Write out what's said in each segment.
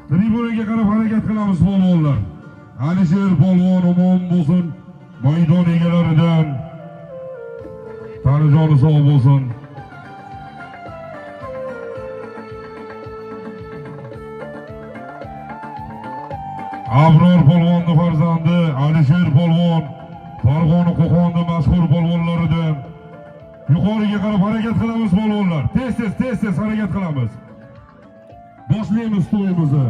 Tribunaga qarab harakat qilamiz polvonlar. Alisher polvon omon bo'lsin. Maydon egalaridan Tanijoni sog' bo'lsin. Abror polvonni farzandi Alisher polvon Farg'ona Qo'qonda mashhur polvonlaridan. Yuqoriga qarab harakat qilamiz polvonlar. Tez harakat qilamiz. Boshlaymiz to'yimizni.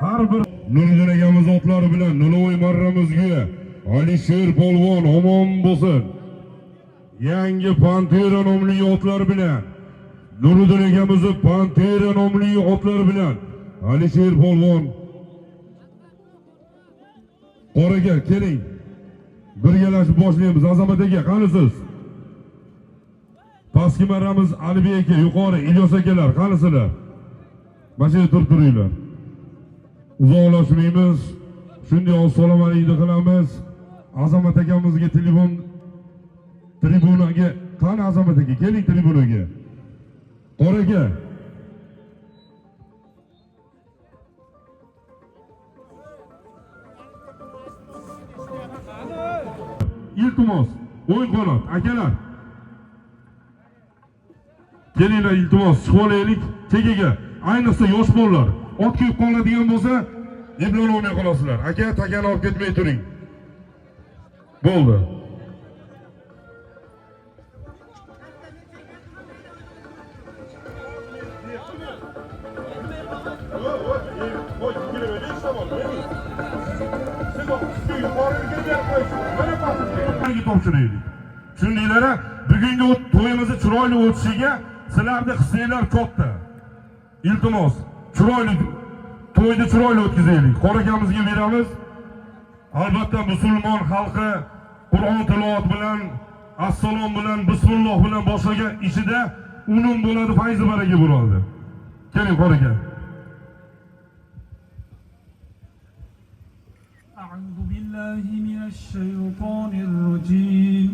Har bir Nuriddin akamiz otlari bilan Noloy marramizga Alisher polvon omon bo'lsin. Yangi Pantera nomli otlar bilan Nuriddin akamiz Pantera nomli otlar bilan Alisher polvon Qoraga keling. Birgalashib boshlaymiz. Azamat aka, qanisiz? Pastki marramiz Alibek aka, yuqori Ilyos akalar, qanisizlar? Mana turib turinglar. Uzoqlashmaymiz. Shunday assalomu alaykum qilamiz. Azamat akamizga telefon tribunaga, qani Azamat aka, keling tribunaga. Qoraga. Iltimos, o'yin qanot, akalar. Kelinglar iltimos, chiqolaylik chekiga. Ayniqsa yosh bolalar, ot kuyib qoladigan bo'lsa, eplana olmay qolasizlar. Aka, takani olib ketmay turing. Bo'ldi. Shundaylar, bugungi to'yimizni chiroyli o'tishiga sizlarning hissinglar katta. Iltimos, chiroyli to'yni chiroyli o'tkazaylik. Qorakamizga beramiz. Albatta musulmon xalqi Qur'on tilovat bilan, assalom bilan, bismillah bilan boshlagan ishida unum bo'ladi, fayzi baraka bo'ladi. Keling qoraka. أعوذ بالله من الشيطان الرجيم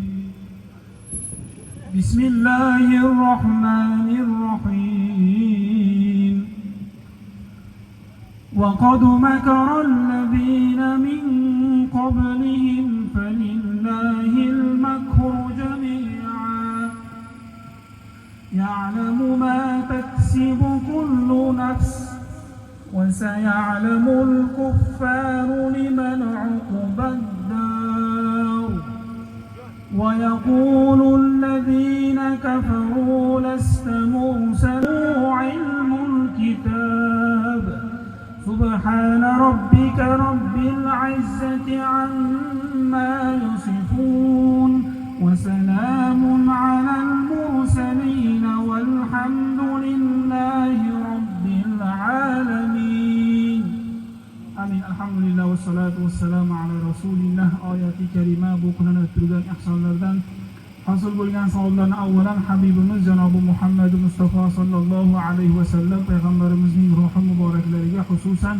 بسم الله الرحمن الرحيم وقد مكر الذين من قبلهم فلله المكر جميعا يعلم ما تكسب كل نفس وسيعلم الكفار لمن عقبى الدار ويقول الذين كفروا لست مرسلا علم الكتاب سبحان ربك رب العزة عما يصفون وسلام على المرسلين والحمد لله رب العالمين آمين الحمد لله والصلاة والسلام على رسول الله آيات كريمة بوقنا ترغان إحسان لردن حصل بلغان صلى أولا حبيبنا جناب محمد مصطفى صلى الله عليه وسلم پیغمبرمizning ruhi muboraklariga xususan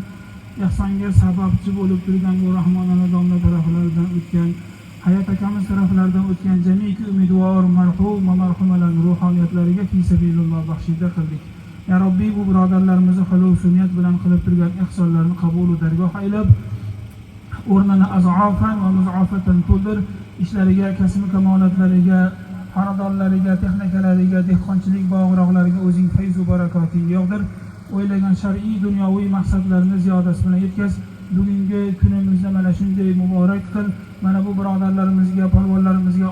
ihsonga sababchi bo'lib turgan bu rahmonona domla taraflaridan o'tgan Hayat akamiz taraflaridan o'tgan jamiki umidvor marhum va marhumalarning ruhoniyatlariga fi sabililloh baxshida qildik. Ya Robbi, bu birodarlarimizni xulosiyat bilan qilib turgan ihsonlarini qabul va dargoh aylab, o'rnini azofan va muzofatan to'ldir, ishlariga, kasb kamolatlariga, xonadonlariga, texnikalariga, dehqonchilik bog'roqlariga o'zing fayz va barakoting yog'dir. O'ylagan shar'iy dunyoviy maqsadlarini ziyodasi bilan yetkaz. Bugungi kunimizni mana shunday muborak qil. Mana bu birodarlarimizga, polvonlarimizga,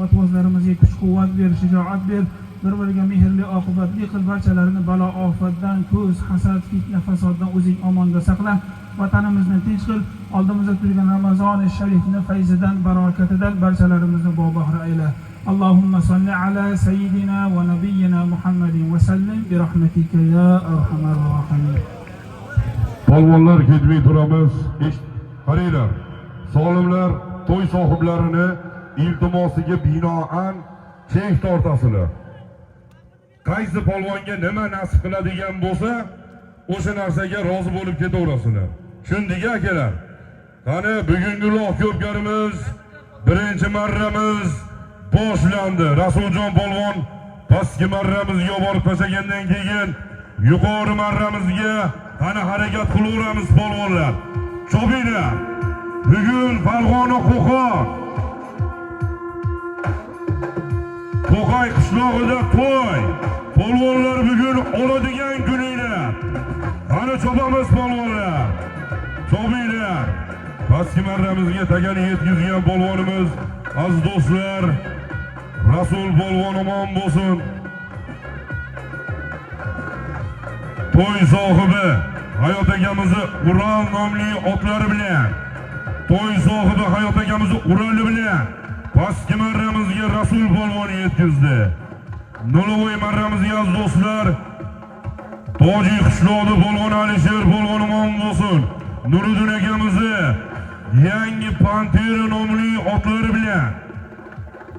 otvozlarimizga kuch-quvvat ber, shijoat ber. Bir-biriga mehrli, oqibatli qil, barchalarini balo ofatdan, ko'z, hasad, fitna, fasoddan o'zing omonda saqla. Vatanimizni tinch qil. Oldimizda turgan Ramazon-i sharifni fayzidan, barakatidan barchalarimizni bobahra ayla. Allahumma salli ala sayyidina va nabiyyina Muhammadin va sallim bi rahmatika ya arhamar rohimin. Polvonlar ketmay turamiz. Qaranglar. Solimlar to'y sohiblarini iltimosiga binoan chek tortasizlar. Qaysi polvonga nima nasib qiladigan bo'lsa, o'sha narsaga rozi bo'lib ketaverasizlar. Shundiga akalar. Qani bugungi loq ko'pkarimiz, birinchi marramiz boshlandi. Rasuljon polvon pastki marramizga borib tashlagandan keyin yuqori marramizga Qani harakat qilaveramiz polvonlar. Chopinglar. Bugun Farg'ona Qo'qon. Qo'qay qishlog'ida to'y. Polvonlar bugun oladigan kuninglar. Qani chopamiz polvonlar. Chopinglar. Pastki marramizga tagani yetkazgan polvonimiz, aziz do'stlar, Rasul polvon omon bo'lsin. To'y sohibi Hayot akamizni Ural nomli otlari bilan, to'y sohibi Hayot akamizni Urali bilan pastki marramizga Rasul polvon yetkazdi. Nolovoy marramizga aziz do'stlar, Tojiy qishlog'ida polvon Alisher polvon omon bo'lsin. Nuriddin akamizni yangi Pantera nomli otlari bilan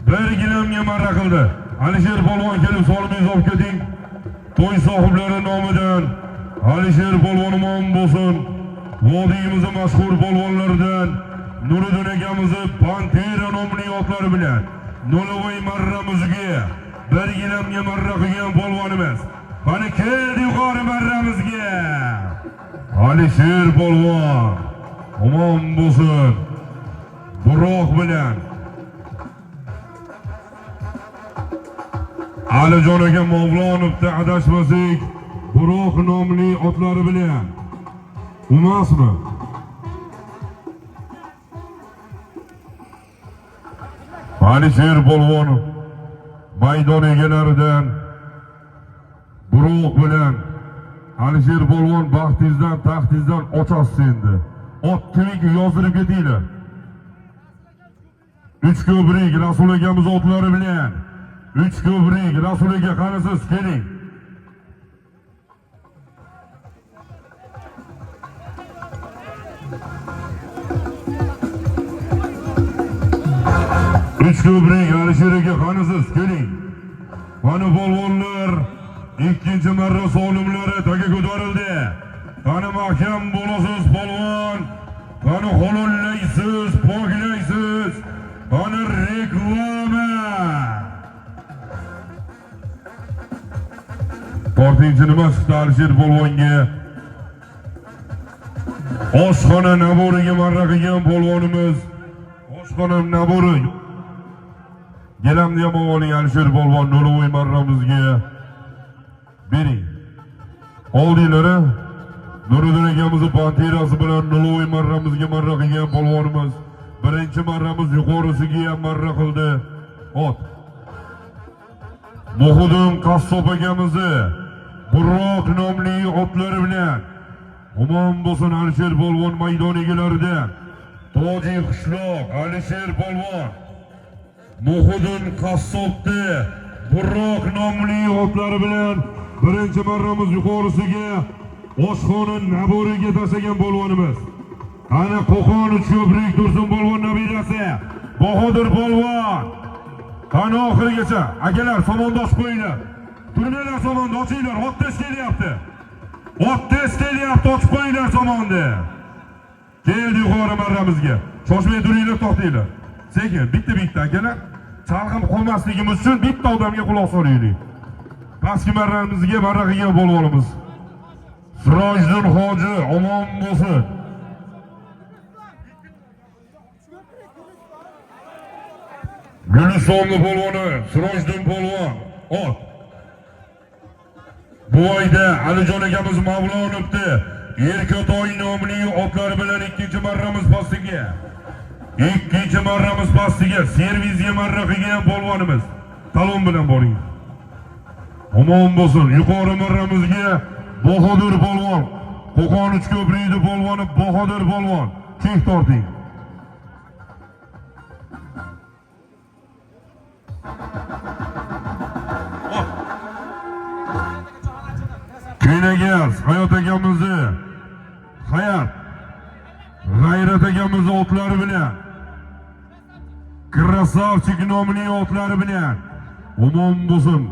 bir gilamga marra qildi. Alisher polvon kelib solmingiz olib keting. To'y sohiblari nomidan Alisher polvon omon bo'lsin. Vodiyimizda mashhur polvonlardan Nuriddin akamizni Pantera nomli otlari bilan Nolovoy marramizga bir gilamga marra qilgan polvonimiz. Qani kel yuqori marramizga. Alisher polvon omon bo'lsin. Buroq bilan Alijon aka Mavlonovda adashmasak, Buroq nomli otlari bilan emasmi? Alisher polvon maydon egalaridan Buroq bilan Alisher polvon baxtingizdan, taxtingizdan ochasiz endi. Ot kimiki yozdirib ketinglar. 3 ko'prik Rasul akamiz otlari bilan 3 ko'prik Rasul aka qarasiz keling. Üç ko'prik Alisher aka qarasiz keling. Mana polvonlar ikkinchi marra solimlari taga ko'tarildi. Qani mahkam bo'lasiz polvon. Qani holollaysiz, poklaysiz. Qani reklama. To'rtinchi nima chiqdi Alisher polvonga? Oshxona naboriga marra qilgan polvonimiz. Oshxona nabori. Gelamni ham oling Alisher polvon Nolovoy marramizga. Bering. Oldilari Nuriddin akamizni Panterasi bilan Nolovoy marramizga marra qilgan polvonimiz. Birinchi marramiz yuqorisiga ham marra qildi. Ot. Muhudin Qassob akamizni Buroq nomli otlari bilan omon bo'lsin Alisher polvon maydon egalarida. Tojiy qishloq Alisher polvon Muhudin Qassobda Buroq nomli otlari bilan birinchi marramiz yuqorisiga oshxona naboriga tashlagan polvonimiz. Ana Qo'qon 3 ko'prik Tursun polvon nabirasi Bahodir polvon. Qani oxirigacha akalar somondosh qo'yinglar. Turmanglar somonni ochinglar, ot tez kelyapti. Ot tez kelyapti, ochib qo'yinglar somonni. Keldi yuqori marramizga. Shoshmay turinglar, to'xtanglar. Sekin, bitta akalar. Chalg'im qolmasligimiz uchun bitta odamga quloq solaylik. Pastki marramizga marra qilgan polvonimiz Sirojiddin hoji omon bo'lsin. Gulistonli polvoni Sirojiddin polvon ot. Bu oyda Alijon akamiz Mavlonovda Erkatoy nomli otlari bilan ikkinchi marramiz pastiga. İkinci marramız pastiga servizga marra qilgan polvonimiz. Talon bilan boring. Omon bo'lsin. Yuqori marramizga Bahodir polvon. Qo'qon 3 ko'prikni polvoni Bahodir polvon. Chek torting. Keyinagaz Hayot akamizni Hayat G'ayrat akamizni otlari bilan Krasavchik nomli otlari bilan omon bo'lsin.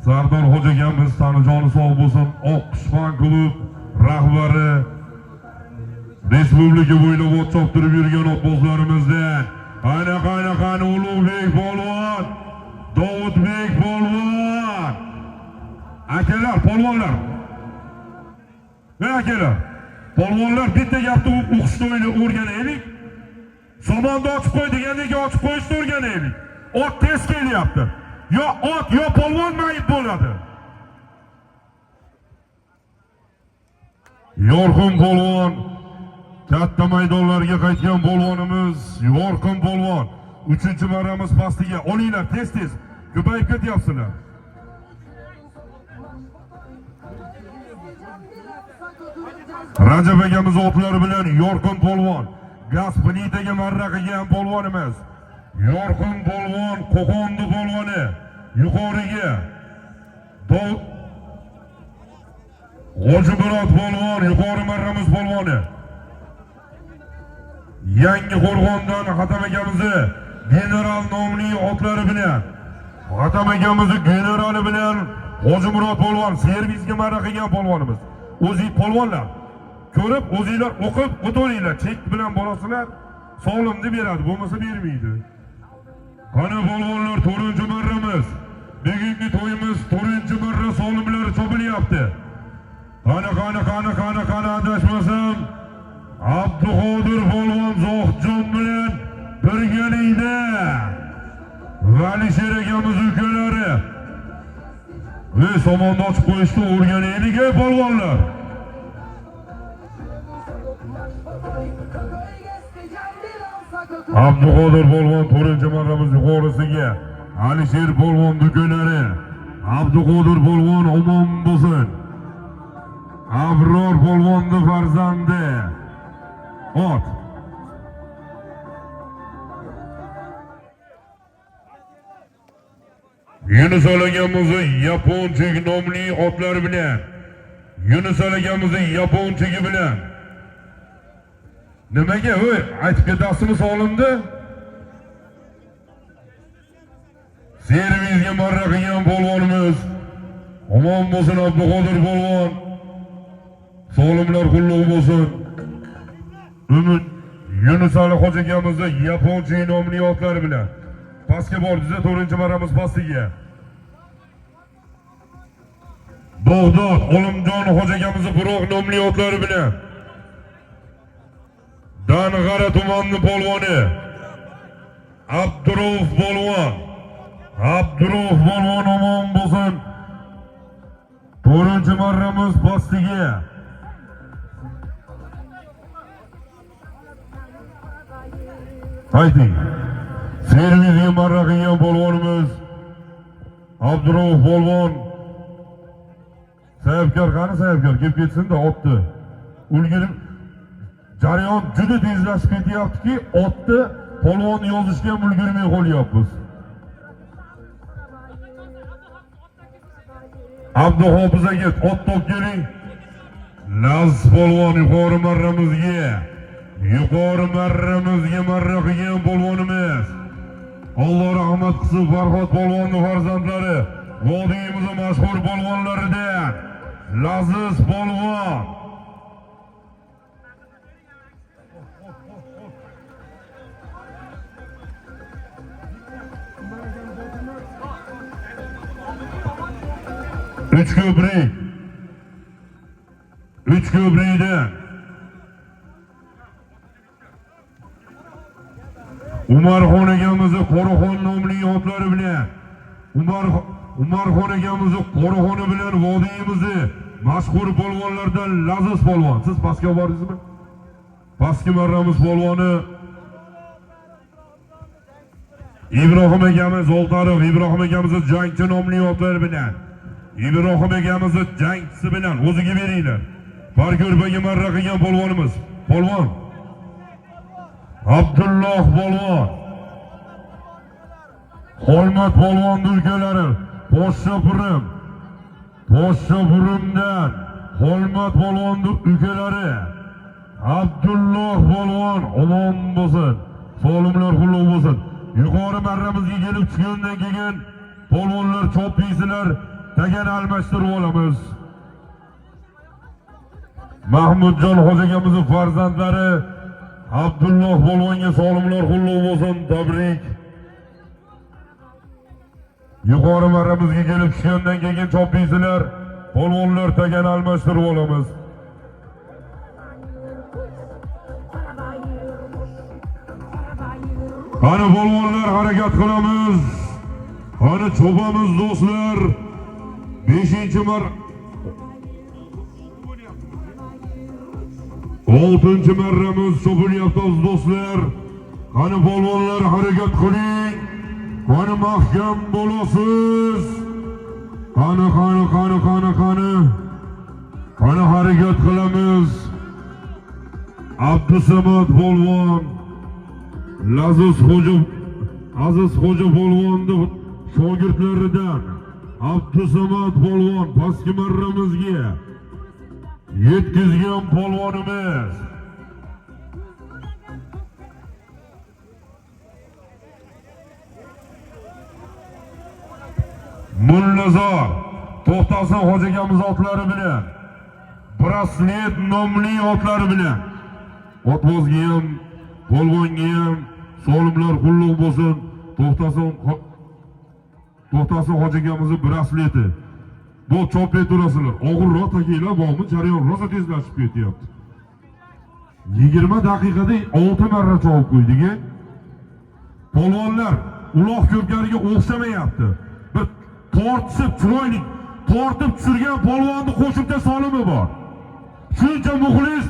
Sardor hoji akamiz tanijoni sog' bo'lsin. Oqqush fan klub rahbari respublika bo'ylab ot choptirib yurgan otbozlarimizdan qani Ulug'bek polvon, Davudbek polvon. Akalar, polvonlar akalar, polvonlar bitta gapni o'qishni o'rganaylik. Somonni ochib qo'y degandek ochib qo'yishni o'rganaylik. Ot tez kelyapti. Yo ot, yo polvon mayib bo'ladi. Yorqin polvon, katta maydonlarga qaytgan polvonimiz, Yorqin polvon. 3-marramiz pastiga olinglar tez-tez. Ko'payib ketyapsizlar. Rajab akamiz otlari bilan Yorqin polvon, gaz plitaga marra qilgan polvonimiz. Yorqin polvon, Qo'qondi polvoni yuqoriga. G'ojimurod polvon, yuqori marramiz polvoni. Yangi Qo'rg'ondan Hatam akamizni general nomli otlari bilan, Hatam akamizni generali bilan G'ojimurod polvon servisga marra qilgan polvonimiz. O'zi polvonlar ko'rib, o'zinglar o'qib o'tolinglar. Chek bilan borasizlar, sog'limni beradi, bo'lmasa bermaydi. Qani polvonlar, 4-marramiz. Bugungi to'yimiz 4-marra sog'limlari chopilyapti. Qani adashmasam, Abduqodir polvon Zohidjon bilan birgalikda Valisher akamiz ukalari. Somonni ochib qo'yishni o'rganaylik, polvonlar. Abduqodir polvon 4-marramiz yuqorisiga. Alisher polvon ukalari. Abduqodir polvon omon bo'lsin. Abror polvonni farzandi. Ot. Yunus alagamizning Yaponchik nomli otlar bilan, Yunus alagamizning Yaponchigi bilan. Nimaga o'y aytib ketasizmi sog'limda? Servisga marra qilgan polvonimiz. Omon bo'lsin Abduqodir polvon. Sog'limlar qullug' bo'lsin. Umid Yunus Ali hoji akamizning Yaponchik nomli otlari bilan pastga bordiz, 4-marramiz pastiga. Bag'dod Olimjon hoji akamizning Buroq nomli otlari bilan Dang'ara tumani polvoni Abdurov polvon. Abdurov polvon omon bo'lsin. 4-marramiz pastiga. Ayting. Servisga marra qilgan polvonimiz Abdurov polvon. Sayabkor qani sayabkor kelib ketsin-da otni. Ulgurib jarayon juda tezlashib ketyaptiki, otni polvon yozishga ulgurmay qolyapmiz. Abduhofiz aka ot top keling. Laz polvon yuqori marramizga. Yuqori marramizga marra qilgan polvonimiz. Alloh rahmat qilsin Farhod polvonning farzandlari, vodiyimizning mashhur polvonlaridan Laziz polvon. Üç köprüyden Umarxon akamizni Qoraxon nomli otlari bilan Umarxon akamizni Qoraxoni bilan vodiyimizni mashhur polvonlardan Laziz polvon. Siz pastga bordingizmi? Pastki marramiz polvoni Ibrohim akamiz Oltariq, Ibrohim akamizni jangchi nomli otlari bilan Ibrohim akamizni jangchisi bilan o'ziga beringlar. Parko'rpaga marra qilgan polvonimiz. Polvon Abdulloh polvon. Xolmat polvon ukalari, Poshshapurimdan Xolmat polvon ukalari. Abdulloh polvon omon bo'lsin. Sog'limlar qullug' bo'lsin. Yuqori marramizga kelib tushgandan keyin polvonlar choppiysizlar, tagan almashtirib olamiz. Mahmudjon hoji akamizning farzandlari Abdulloh polvonga sog'limlar qullug' bo'lsin, tabrik. Yuqori marramizga kelib tushgandan keyin choppiysizlar, polvonlar tagan almashtirib olamiz. Qani polvonlar harakat qilamiz. Qani chopamiz do'stlar. 5-mar 6-marramiz chopilyapti do'stlar. Qani polvonlar harakat qiling. Qani mahkam bo'lasiz. Qani harakat qilamiz. Abdusamad polvon, Aziz Xo'ja polvonni shogirdlaridan Abdusamad polvon pastki marramizga yetkazgan polvonimiz. Mullazor To'xtasin Hoji akamiz otlari bilan, Braslet nomli otlari bilan otbozga ham, polvonga ham solimlar qulluq bo'lsin. To'xtasin Hoji akamizni brasleti. Bu chopib turasizlar. Og'irroq takinglar bormi? Jarayon rosa tezlashib ketyapti. 20 daqiqada 6 marra chopib qo'ydik. Polvonlar uloq ko'pkariga o'xshamayapti. Bir tortib chiroyli tortib tushirgan polvonni qo'shimcha solimi bor. Shuncha muxlis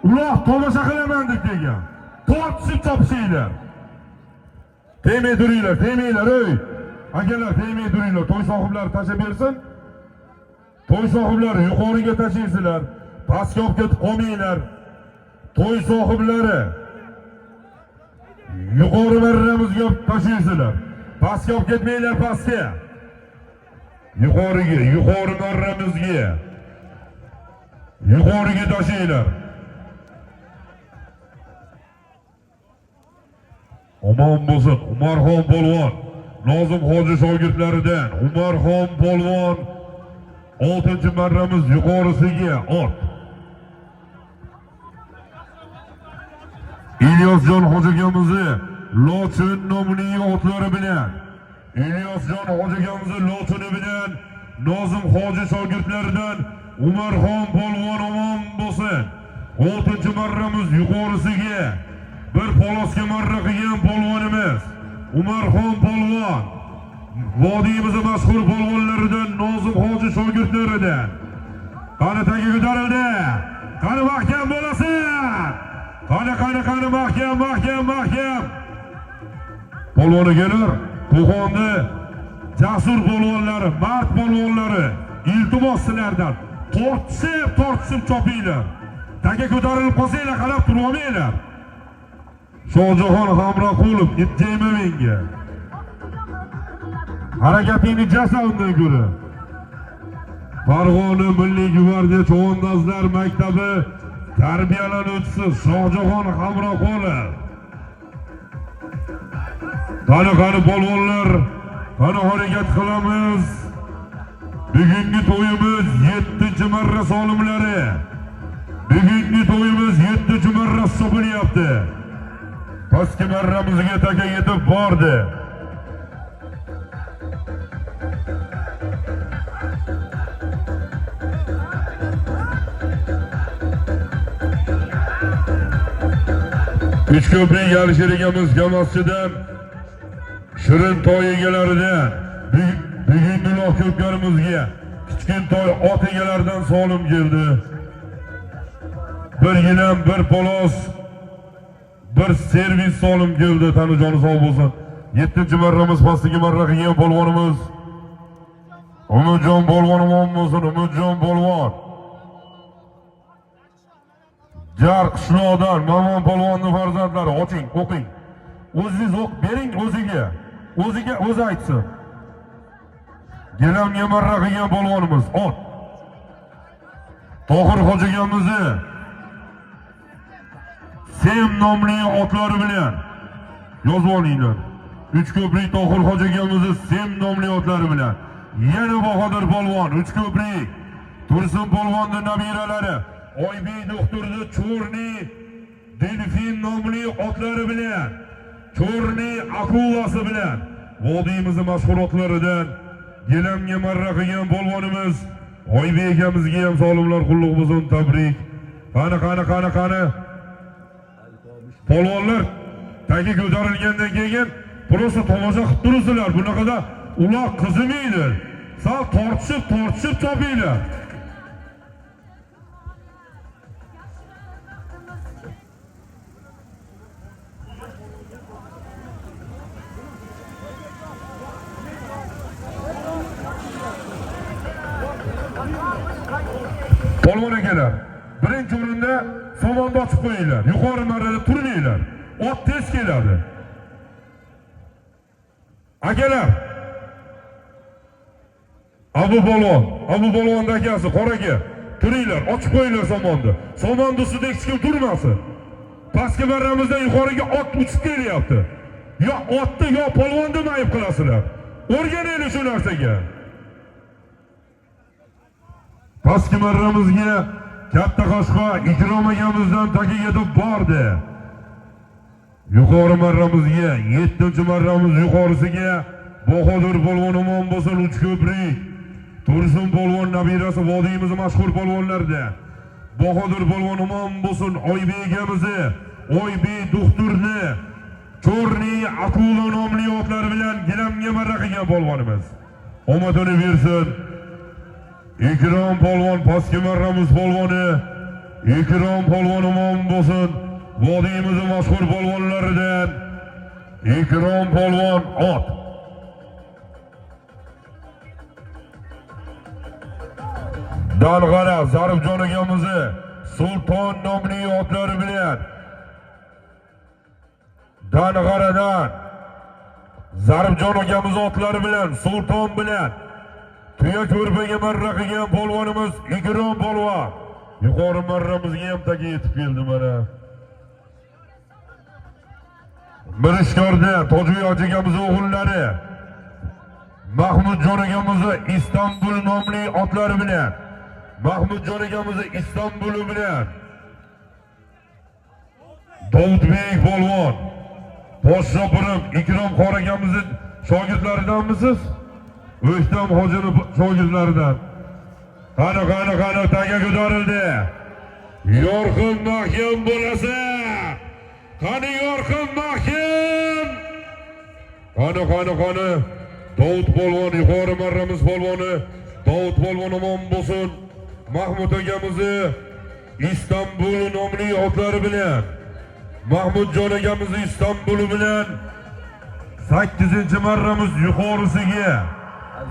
uloq tomosha qilaman deb degan. Tortib chopishinglar. Temay turinglar, ey. Akalar temay turinglar. To'y sohiblari tashlab bersin. To'y sohiblari yuqoriga tashlaysizlar. Pastga olib ketib qolmanglar. To'y sohiblari yuqori marramizga tashlaysizlar. Pastga olib ketmanglar, pastga. Yuqori marramizga. Yuqoriga tashlaylar. Omon bo'lsin Umarxon polvon, Nozim hoji shogirdlaridan Umarxon polvon 6-marramiz yuqorisiga ot. İlyosjon hoji akamizni Lochin nomli otlari bilan İlyosjon hoji akamizni Lochini bilan Nozim hoji shogirdlaridan Umarxon polvon omon bo'lsin. 6-marramiz yuqorisiga bir polosga marra qilgan polvonimiz Umarxon polvon, vodiyimizning mashhur polvonlaridan Nozim hoji shogirdlaridan. Qani tagiga ko'tarildi. Qani mahkam bo'lasin. Qani mahkam. Polvoni kelar, Qo'qonni jasur polvonlari, mard polvonlari, iltimos sizlardan tortishib chopinglar. Tagiga ko'tarilib qolsanglar, qarab turib olmanglar. Shohjahon Hamroqulov, itjayma menga. Harakatingni jasa undan ko'ra. Farg'ona Milliy gvardiya Chavandozlar maktabi tarbiyalanuvchisi Shohjahon Hamroqulov. Qani polvonlar, qani harakat qilamiz. Bugungi to'yimiz 7-marra solimlari. Bugungi to'yimiz 7-marra hisoblanayapti. Pastki marramizga taka yetib bordi. Uchko'prik Alisher akamiz jamoasidan Shirin to'y egalaridan bugungi uloq ko'pkarimizga Kichkintoy ot egalaridan solim keldi. Bir gilam, bir polos, bir servis solim keldi. Tanijoni sog' bo'lsin. 7-marramiz pastki marra qilgan polvonimiz Umidjon polvon omon bo'lsin. Umidjon polvon Jar qishloqdan Mamon polvonning farzandlari. Oching, o'qing. O'zingiz o'q bering o'ziga. O'zi aytsin. Gilamga marra qilgan polvonimiz ot. Tohir hoji akamizni Sem nomli otlari bilan yozib olinglar. Uchko'prik Tohir hoji akamizni Sem nomli otlari bilan. Yana Bahodir polvon, Uchko'prik Tursun polvonning nabiralari Oybek doktorni Cho'rni Delfin nomli otlari bilan, Cho'rni akulasi bilan vodiyimizning mashhur otlaridan gilamga marra qilgan polvonimiz Oybek akamizga ham solimlar qulluq bo'lsin, tabrik. Qani. Polvonlar Tagi ko'tarilgandan keyin prosta tomosha qilib turibsizlar. Bunaqada ular qizimaydi. Sal tortishib chopinglar. Polvon akalar, birinchi o'rinda somonni ochib qo'yinglar. Yuqori marrada turmanglar. Ot tez keladi. Akalar, Abu Polvonning akasi qoraga turinglar, ochib qo'yinglar somonni. Somonni ustida hech kim turmasin. Pastki marramizdan yuqoriga ot uchib kelyapti. Yo otni yo polvonni mayib qilasizlar. O'rganaylik shu narsaga. Pastki marramizga katta qashqa Ikrom akamizdan tagiga bordi. Yuqori marramizga 7-marramiz yuqorisiga Bahodir polvon omon bo'lsin Uchko'prik. Tursun polvon nabirasi vodiyimiz mashhur polvonlarda. Bahodir polvon omon bo'lsin Oybek akamizni, Oybek doktorni Chorniy Akula nomli otlari bilan gilamga marra qilgan polvonimiz. Omadini bersin. Ikrom polvon pastki marramiz polvoni. Ikrom polvon omon bo'lsin. Vodiyimiz mashhur polvonlaridan Ikrom polvon ot. Dalg'ara Zaribjon akamizni Sulton nomli otlari bilan Dalg'aradan Zaribjon akamiz otlari bilan Sulton bilan tuya ko'rpaga marra qilgan polvonimiz Ikrom polvon. Yuqori marramizga ham tagiga yetib keldi mana. Mirishkorda Tojiyoq akamiz o'g'illari Mahmudjon akamizni Istanbul nomli otlari bilan Mahmudjon akamizni Istanbuli bilan Davudbek polvon Poshshopirim Ikrom qor akamizning shogirdlaridanmisiz? O'ktam hojining shogirdlaridan. Qani taga ko'tarildi. Yorqin mahkam bo'lasa. Qani yorqin mahkam. Qani. Davud polvon yuqori marramiz polvoni. Davud polvon omon bo'lsin. Mahmud akamizni Istanbul nomli otlari bilan Mahmudjon akamizni Istanbul bilan 8-marramiz yuqorisiga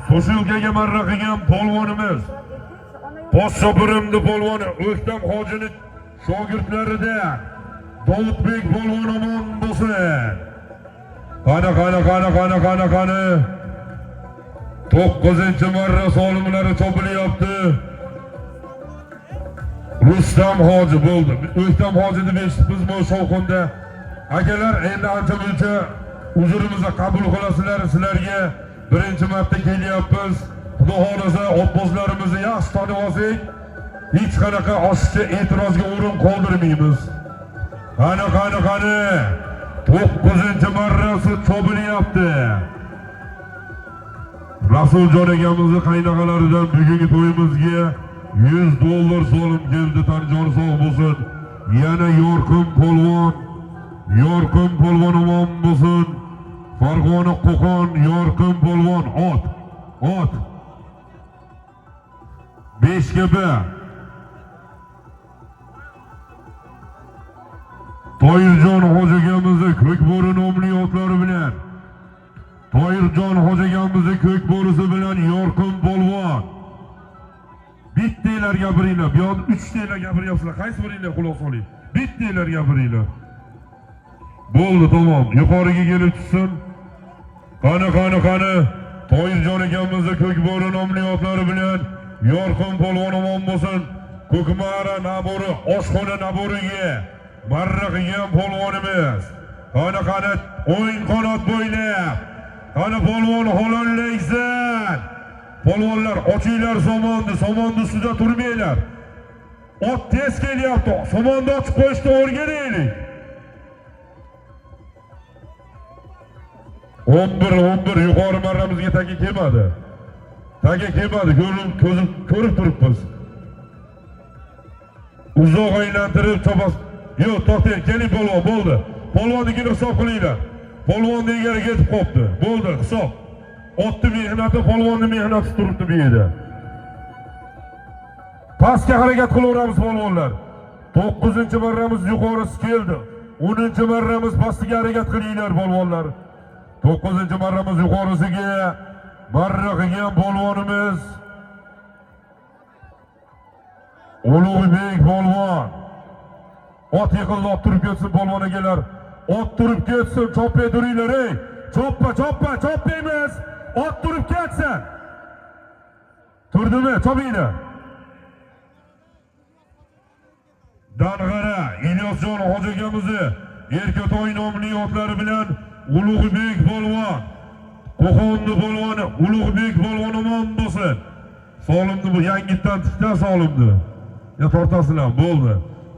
So'shilkaga marra qilgan polvonimiz Poshshopirimni polvoni O'ktam hojining shogirdlarida Davudbek polvon omon bo'lsin. Qani. 9-marra solimlari chopilyapti. Rustam hoji bo'ldi. O'ktam hojini eshitibmiz bu shovqinda. Akalar, endi ancha-muncha uzrimizni qabul qilasizlar. Sizlarga birinchi marta kelyapmiz. Xudo xolasa otbozlarimizni yaxshi tanib olsak, hech qanaqa oshiqcha e'tirozga o'rin qoldirmaymiz. Qani. 9-marrasi chopilyapti. Rasuljon akamizni qaynaqalaridan bugungi to'yimizga $100 solim keldi. Tanjon sog' bo'lsin. Yana Yorqin polvon omon bo'lsin. Farg'ona Qo'qon Yorqin polvon ot. 5 Toyirjon hoji akamizni Ko'kbo'ri nomli otlari bilan Toyirjon hoji akamizni Ko'kbo'risi bilan Yorqin polvon. Bittalar gapiringlar. Bu yoqda 3 talar gapiryapsizlar. Qaysi biringlar quloq soling? Bittalar gapiringlar. Bo'ldi, tamom. Yuqoriga kelib tushsin. Qani. Toyirjon akamizni Ko'kbo'ri nomli otlari bilan Yorqin polvon omon bo'lsin. Ko'kmara nabori oshxona naboriga marra qilgan polvonimiz. Qani o'ng qanot bo'ylab. Qani polvon holollaysan. Polvonlar ochinglar somonni ustida turmanglar. Ot tez kelyapti. Somonni ochib qo'yishni o'rganaylik. 11 yuqori marramizga taga kelmadi. Ko'rib turibmiz. Uzoq aylantirib chopasiz. Yo'q, to'xtang, keling polvon, bo'ldi. polvonnikini hisob qilinglar. Polvon degani ketib qopti. Bo'ldi, hisob. Otni mehnati, polvonni mehnati turibdi bu yerda. Pastga harakat qilaveramiz polvonlar. 9-marramiz yuqorisi keldi. 10-marramiz pastiga harakat qilinglar polvonlar. 9-marramiz yuqorisiga marra qilgan polvonimiz Ulug'bek polvon. Ot yiqilib turib ketsin polvon akalar. Ot turib ketsin, choppa turinglar ey. Choppa emas. Ot turib ketsin. Turdimi? Chopinglar. Dang'ara Ilyosjon hoji akamizni Erkatoy nomli otlari bilan Ulug'bek polvon, Qo'qonni polvoni Ulug'bek polvon omon bo'lsin. Solimni bu yangitdan tikdan solimni. Ya tortasizlar, bo'ldi.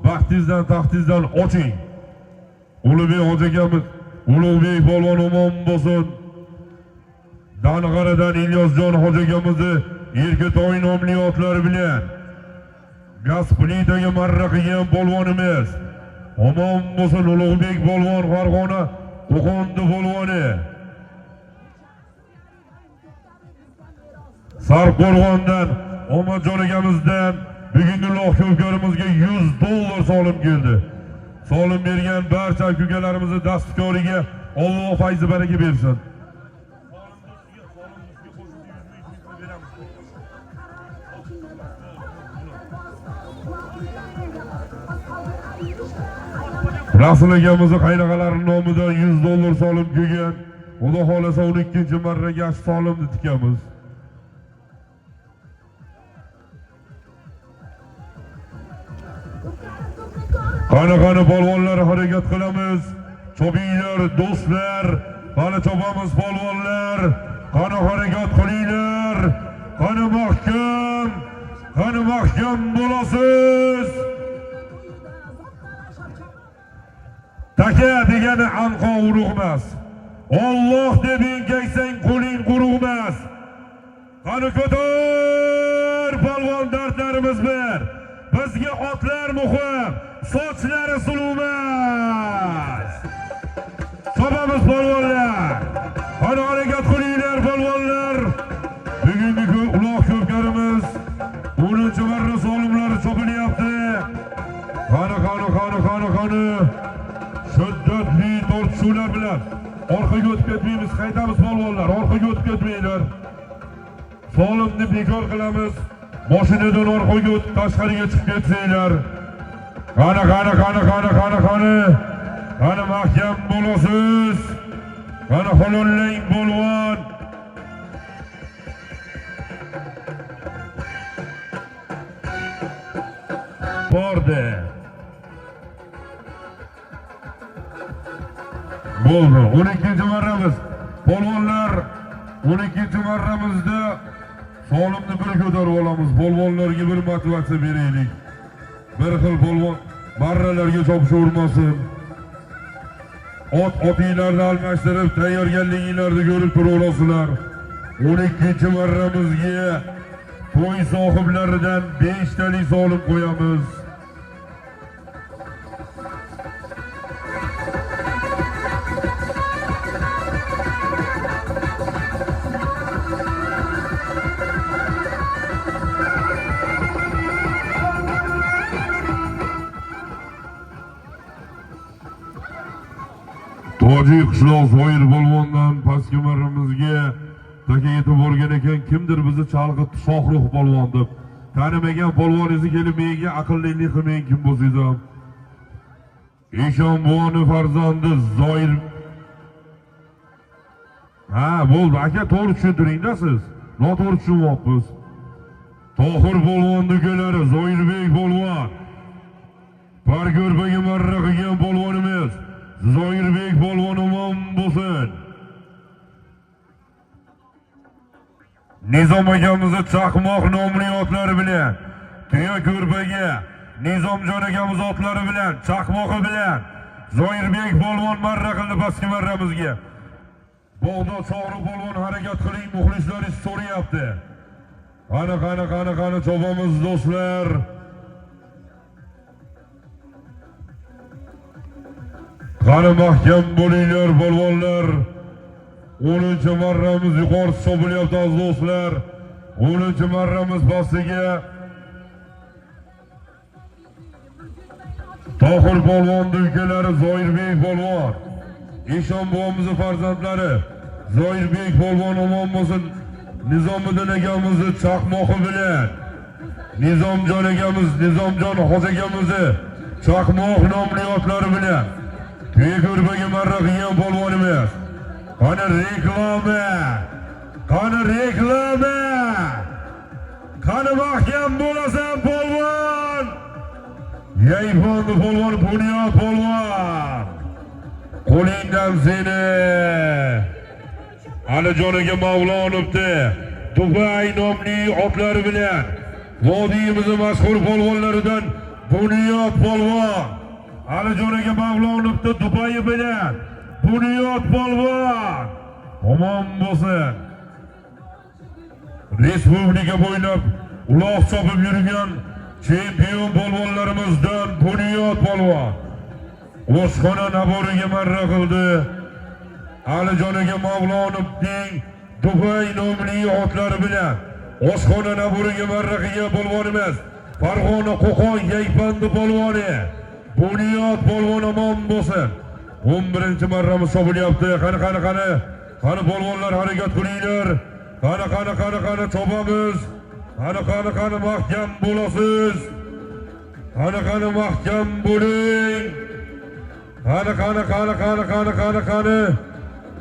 Baxtingizdan, taxtingizdan oching. Ulug'bek hoji akamiz Ulug'bek polvon omon bo'lsin. Dang'aradan Ilyosjon hoji akamizni Erkatoy nomli otlari bilan gaz plitaga marra qilgan polvonimiz omon bo'lsin. Ulug'bek polvon Farg'ona Qo'qonni polvoni. Sarqo'rg'ondan Omadjon akamizdan bugungi loh ko'pkarimizga $100 solim keldi. Solim bergan barcha ko'kalarimizni dastkoriga Alloh fayzi baraka bersin. Rasul akamizni qaynaqalari nomidan $100 solim kelgan. Xudo xolasa 12-marraga solimni tikamiz. Qani polvonlar harakat qilamiz. Chopinglar do'stlar. Qani chopamiz polvonlar. Qani harakat qilinglar. Qani mahkam bo'lasiz. Taka degani anqo urug'mas. Alloh deb engaksang qo'ling quruqmas. Qani ko'tar polvon, dardlarimiz bir. Bizga otlar muhim, sochlari suluvmas. Chopamiz polvonlar. Qani harakat qilinglar polvonlar. Bugungi uloq ko'pkarimiz 10-marra solimlari chopilyapti. Qani shiddatli tortishuvlar bilan orqaga o'tib ketmaymiz, qaytamiz polvonlar, orqaga o'tib ketmanglar. Solimni bekor qilamiz. Mashinadan orqaga o'tib tashqariga chiqib ketsanglar. Qani mahkam bo'lasiz. Qani xolollang polvon. Bordi. Bo'ldi. 12-marramiz. Polvonlar 12-marramizda solimni bir ko'tarib olamiz. Polvonlarga bir motivatsiya beraylik. Bir xil polvon marralarga chopishavermasin. Otinglarni almashtirib tayyorgarliginglarni ko'rib turaverasizlar. 12-marramizga to'y sohiblaridan 5 talik solim qo'yamiz. Toji qishloq Zoir polvondan pastki marramizga taka yetib borgan ekan. Kimdir bizni chalg'itdi, Shohruh polvon deb. Tanimagan polvoningizni kelib menga aqllilik qilmang, kim bo'lsangiz ham. Eshonboni farzandi Zoir. Ha, bo'ldi aka, to'g'ri tushuntiring-da siz. Noto'g'ri tushunmoqmiz. Tohir polvonning ukalari Zoirbek polvon. Parko'rpaga marra qilgan polvonimiz Zoirbek polvon omon bo'lsin. Nizom akamizni Chaqmoq nomli otlari bilan, Tuya ko'rpaga Nizomjon akamiz otlari bilan, Chaqmoqi bilan Zoirbek polvon marra qildi pastki marramizga. Bog'dod Shohruh polvon harakat qiling, muxlislaringiz so'rayapti. Qani chopamiz do'stlar. Qani mahkam bo'linglar polvonlar. 10-marramiz yuqori so'bilyapti aziz do'stlar. 10-marramiz pastiga Tohir polvonning ukalari Zoirbek polvon, Eshon buvamizning farzandlari Zoirbek polvon omon bo'lsin. Nizomiddin akamizni chaqmoqi bilan Nizomjon akamiz, Nizomjon hoji akamizni chaqmoq nomli otlari bilan Tuyako'rbaga marra qilgan polvonimiz. Qani reklama! Qani reklama! Qani mahkam bo'lasan polvon! Yayfonni polvon, Bunyod polvon! Qo'lingdan seni Alijonaga Mavlonovni Dubay nomli otlari bilan vodiyimizning mashhur polvonlaridan Bunyod polvon, Alijonaga Mavlonovni Dubay bilan Bunyod polvon omon bo'lsin. Respublika bo'ylab uloq chopib yurgan chempion polvonlarimizdan Bunyod polvon O'shxona naboriga marra qildi. Alijonaga Mavlonovning Dubay nomli otlari bilan O'shxona naboriga marra qilgan polvonimiz Farg'ona Qo'qon Yaypandi polvoni Bunyod polvon omon bo'lsin. 11-marramiz so'bilyapti. Qani polvonlar harakat qilinglar. Qani chopamiz. Qani mahkam bo'lasiz. Qani mahkam bo'ling.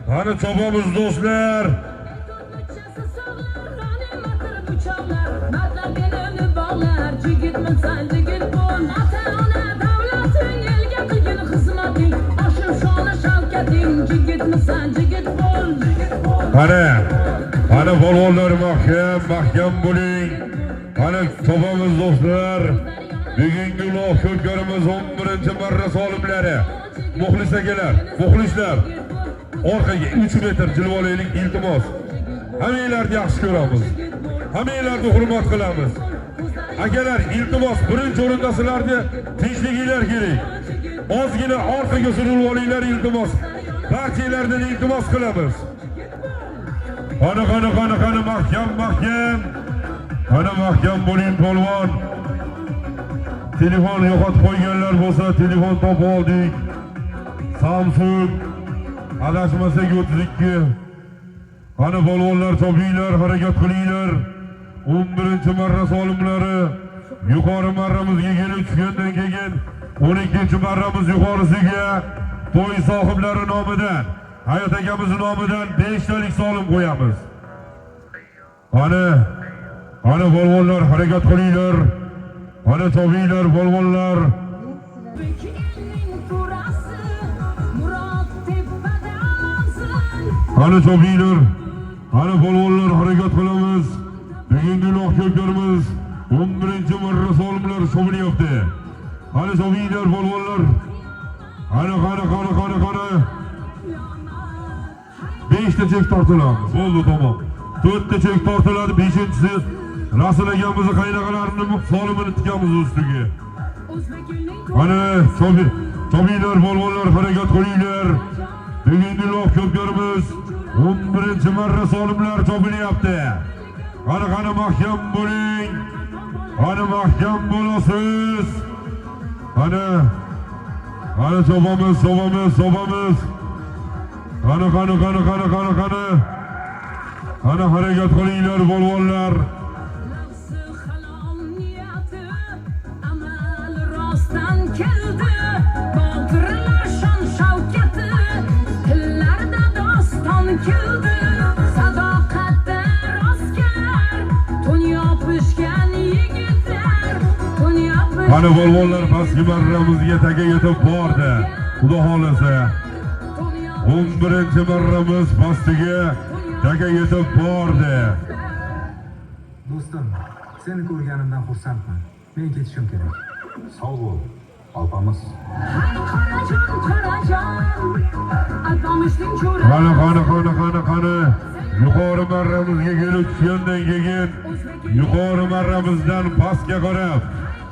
Qani chopamiz do'stlar. Qani polvonlar mahkam bo'ling. Qani chopamiz do'stlar. Bugungi uloq ko'pkarimiz 11-marra solimlari. Muxlis akalar, muxlislar. Orqaga 3 metr jilvolaylik iltimos. Hammanglarni yaxshi ko'ramiz. Hammanglarni hurmat qilamiz. Akalar, iltimos birinchi o'rinda sizlarni tinchliginglar kerak. Ozgina orqaga surilib olinglar iltimos. Barchalardan iltimos qilamiz. Qani mahkam. Qani mahkam bo'ling polvon. Telefon yo'qotib qo'yganlar bo'lsa, telefon topib oldik. Samsung adashmasak 32. Qani polvonlar topinglar, harakat qilinglar. 11-marra solimlari yuqori marramizga kelib tushgandan keyin 12-marramiz yuqorisiga to'y sohiblari nomidan, Hayot akamizning nomidan 5 talik solim qo'yamiz. Qani polvonlar harakat qilinglar. Qani topinglar polvonlar. Qani topinglar. Qani polvonlar harakat qilamiz. Bugungi uloq ko'pkarimiz 11-marra solimlar so'bilyapti. Qani topinglar polvonlar. Qani. 5 ta chek tortiladi. Bo'ldi, tamom. 4 ta chek tortiladi, 5-inchisi Rasul akamizning qaynaqalarining solimini tikamiz ustiga. Qani topinglar polvonlar, harakat qilinglar. Bugungi uloq ko'pkarimiz 11-marra solimlar topilyapti. Qani mahkam bo'ling. Qani mahkam bo'lasiz. Qani chopamiz. Qani harakat qilinglar polvonlar. Qani polvonlar pastki marramizga taga yetib bordi. Xudo xolasa 11-marramiz pastiga taga yetib bordi. Do'stim, seni ko'rganimdan xursandman. Men ketishim kerak. Sog' bo'l, Alpamiz. Qani. Yuqori marramizga kelib tushgandan keyin yuqori marramizdan pastga qarab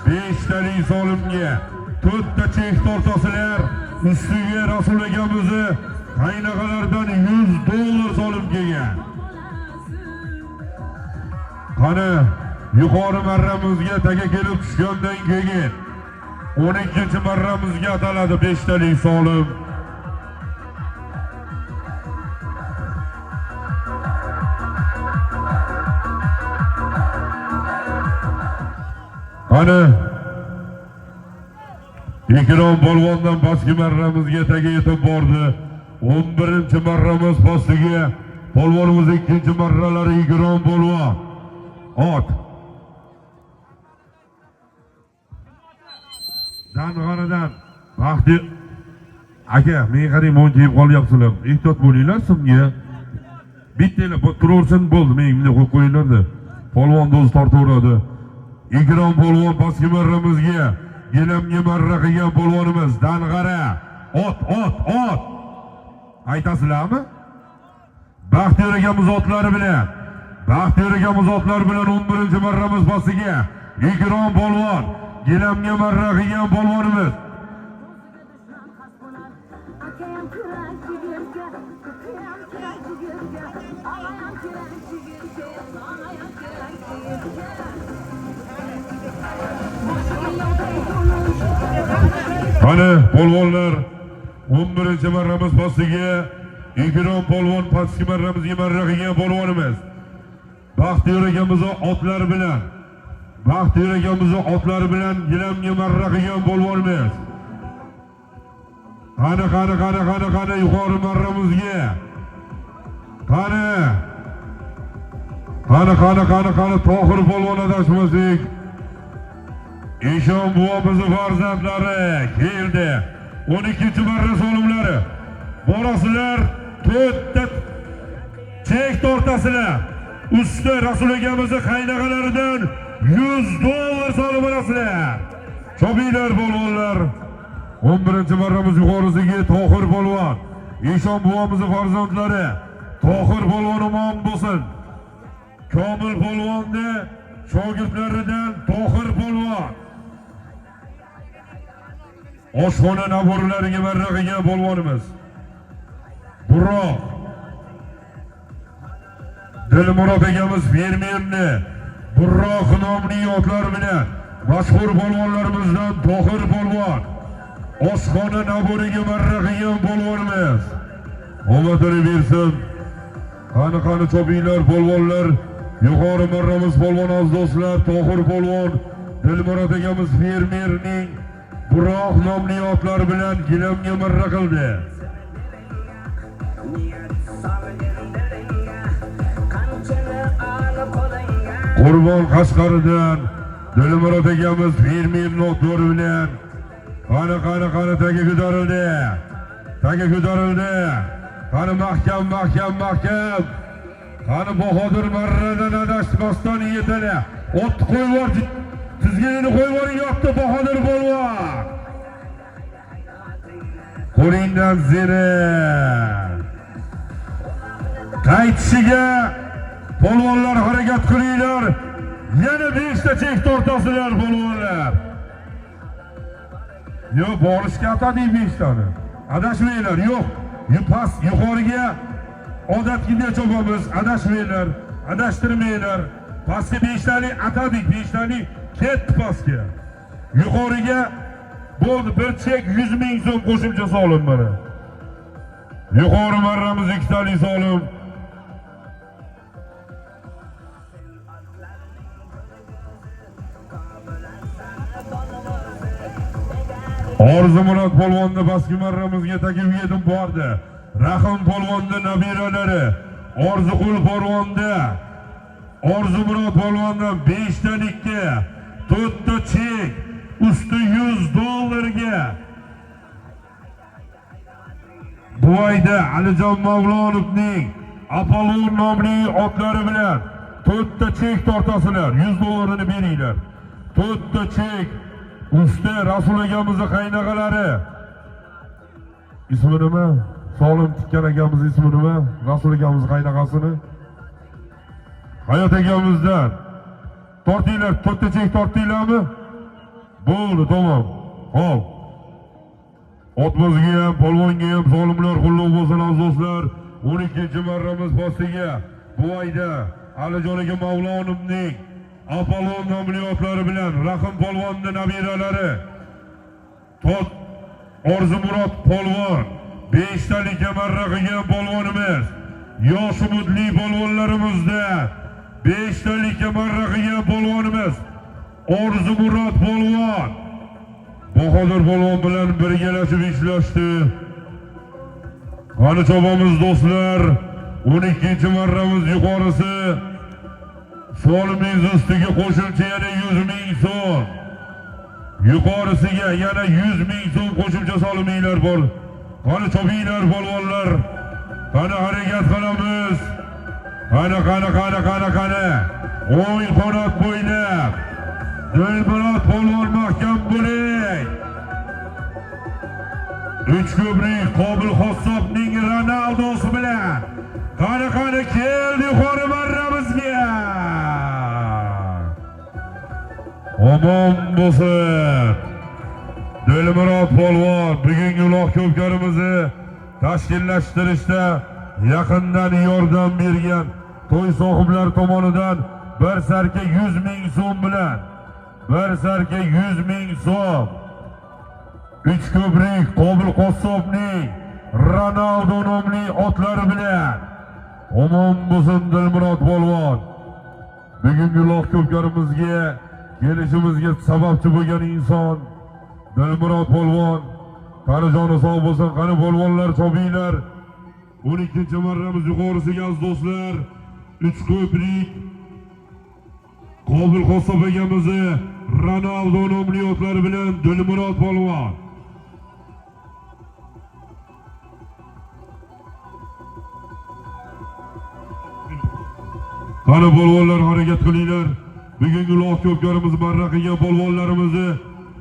5 talik solimga 4 ta chek tortasizlar. ustiga Rasul akamizni qaynaqalardan $100 solim kelgan. Qani yuqori marramizga taga kelib tushgandan keyin 12-marramizga ataladi 5 talik solim. Qani Ikrom polvondan pastki marramizga taga yetib bordi. 11-marramiz pastiga polvonimiz 2-marralari Ikrom polvon. Ot. Dang'anadan vaqti aka, men qarang mo'ntib qolyapsizlar. Ehtiyot bo'linglar simga. Bittalar turaversin bo'ldi, men bunday qo'yib qo'yinglar-da. Polvon do'z tortaveradi. Ikrom polvon pastki marramizga Yelamga marra qilgan polvonimiz Dang'ara. Ot. Aytasizlarmi? Baxtiyor akamiz otlari bilan 11-marramiz pastiga Ikrom polvon Yelamga marra qilgan polvonimiz. Qani polvonlar 11-marramiz pastiga Ikrom polvon pastki marramizga marra qilgan polvonimiz. Baxtiyor akamizni otlari bilan Yelamga marra qilgan polvonimiz. Qani yuqori marramizga. Qani Tohir polvon adashmasak. Eshon buvomizni farzandlari keldi. 12-marra solimlari. Borasizlar, 4 ta chek tortasizlar. Usti Rasul akamizni qaynaqalaridan $100 solib borasizlar. Chobinglar polvonlar. 11-marramiz yuqorisiga Tohir polvon. Eshon buvomizni farzandlari. Tohir polvon omon bo'lsin. Komil polvonni shogirdlaridan Tohir polvon. Oshxona naborlariga marra qilgan polvonimiz. Buroq Dilmurod akamiz fermerni Buroq nomli otlar bilan mashhur polvonlarimizdan Tohir polvon. Oshxona naboriga marra qilgan polvonimiz. Omadini bersin. Qani chobinglar polvonlar. Yuqori marramiz polvon aziz do'stlar, Tohir polvon Dilmurod akamiz fermerning Buroq nomli otlar bilan Gilamga marra qildi. Qurbon Qashqaridan Dilmurod akamiz fermerning otlari bilan qani taga ko'tarildi. Qani mahkam. Qani Bahodir marradan adashmasdan yetadi. Ot qo'yib bor, tizginini qo'yib boring, yoqdi Bahodir polvon. Qo'lingdan zeri. Qaytishiga polvonlar harakat qilinglar. Yana 5 ta chek tortasizlar polvonlar. Yo'q, borishga atading 5 tani. Adashmanglar, yo'q. Past yuqoriga odatgina chopamiz, adashmanglar, adashtirmanglar. Pastga 5 tani atadik, 5 tani ketdi pastga. Yuqoriga bo'ldi, bir chek 100 ming so'm qo'shimcha solim mana. Yuqori marramiz 2 talik solim. Orzumurod polvonni pastki marramizga taklif etib bordi. Rahim polvonni nabiralari, Orziqul polvonda Orzumurod polvondan 5 talikka 4 ta chek usti $100 Buvayda Alijon Mavlonovning Apollon nomli otlari bilan 4 ta chek tortasizlar, $100 beringlar. 4 ta chek usti Rasul akamizning qaynaqalari. Ismi nima? Solim tikkan akamizning ismi nima? Rasul akamizning qaynaqasini. Hayot akamizdan tortinglar, 4 ta chek tortinglarmi? Bo'ldi, tamom. Xo'p. Otmizga ham, polvonga ham salimlar qullab bo'lsin aziz do'stlar. 12-marramiz postiga bu oyda Alijon aka Mavlonovning Apollon nomliyotlari bilan Rahim polvonning nabiralari Tot Orzumurod polvon 5 talik marra qilgan polvonimiz, yosh umidli polvonlarimizda 5 talik marra qilgan polvonimiz Orzumurod polvon Bahodir polvon bilan birgalashib ishlashdi. Qani chobamiz do'stlar, 12-marramiz yuqorisi solimingiz ustiga qo'shimcha yana 100 ming so'm. Yuqorisiga yana 100 ming so'm qo'shimcha soliminglar bor. Qani chobinglar polvonlar. Qani harakat qilamiz. Qani. O'ng qanot bo'ylab Dilmurod polvon mahkam bo'ling. 3 ko'prik Qobil Xossobning Ronaldosi bilan qani keldi yuqori marramizga. Omon bo'lsin. Dilmurod polvon bugungi uloq ko'pkarimizni tashkillashtirishda yaqindan yordam bergan to'y sohiblari tomonidan bir sarka 100 ming so'm bilan 100 ming so'm 3 ko'prik Qobil Qossobning Ronaldo nomli otlari bilan omon bo'lsin Dilmurod polvon. Bugungi uloq ko'pkarimizga kelishimizga sababchi bo'lgan inson Dilmurod polvon. Qani joni sog' bo'lsin, qani polvonlar chobinglar. 12-marramiz yuqorisiga aziz do'stlar 3 ko'prik Qobil Qossob akamizni Ronaldo nomli otlari bilan Dilmurod polvon. Qani polvonlar harakat qilinglar. Bugungi uloq ko'pkarimiz marra qilgan polvonlarimizni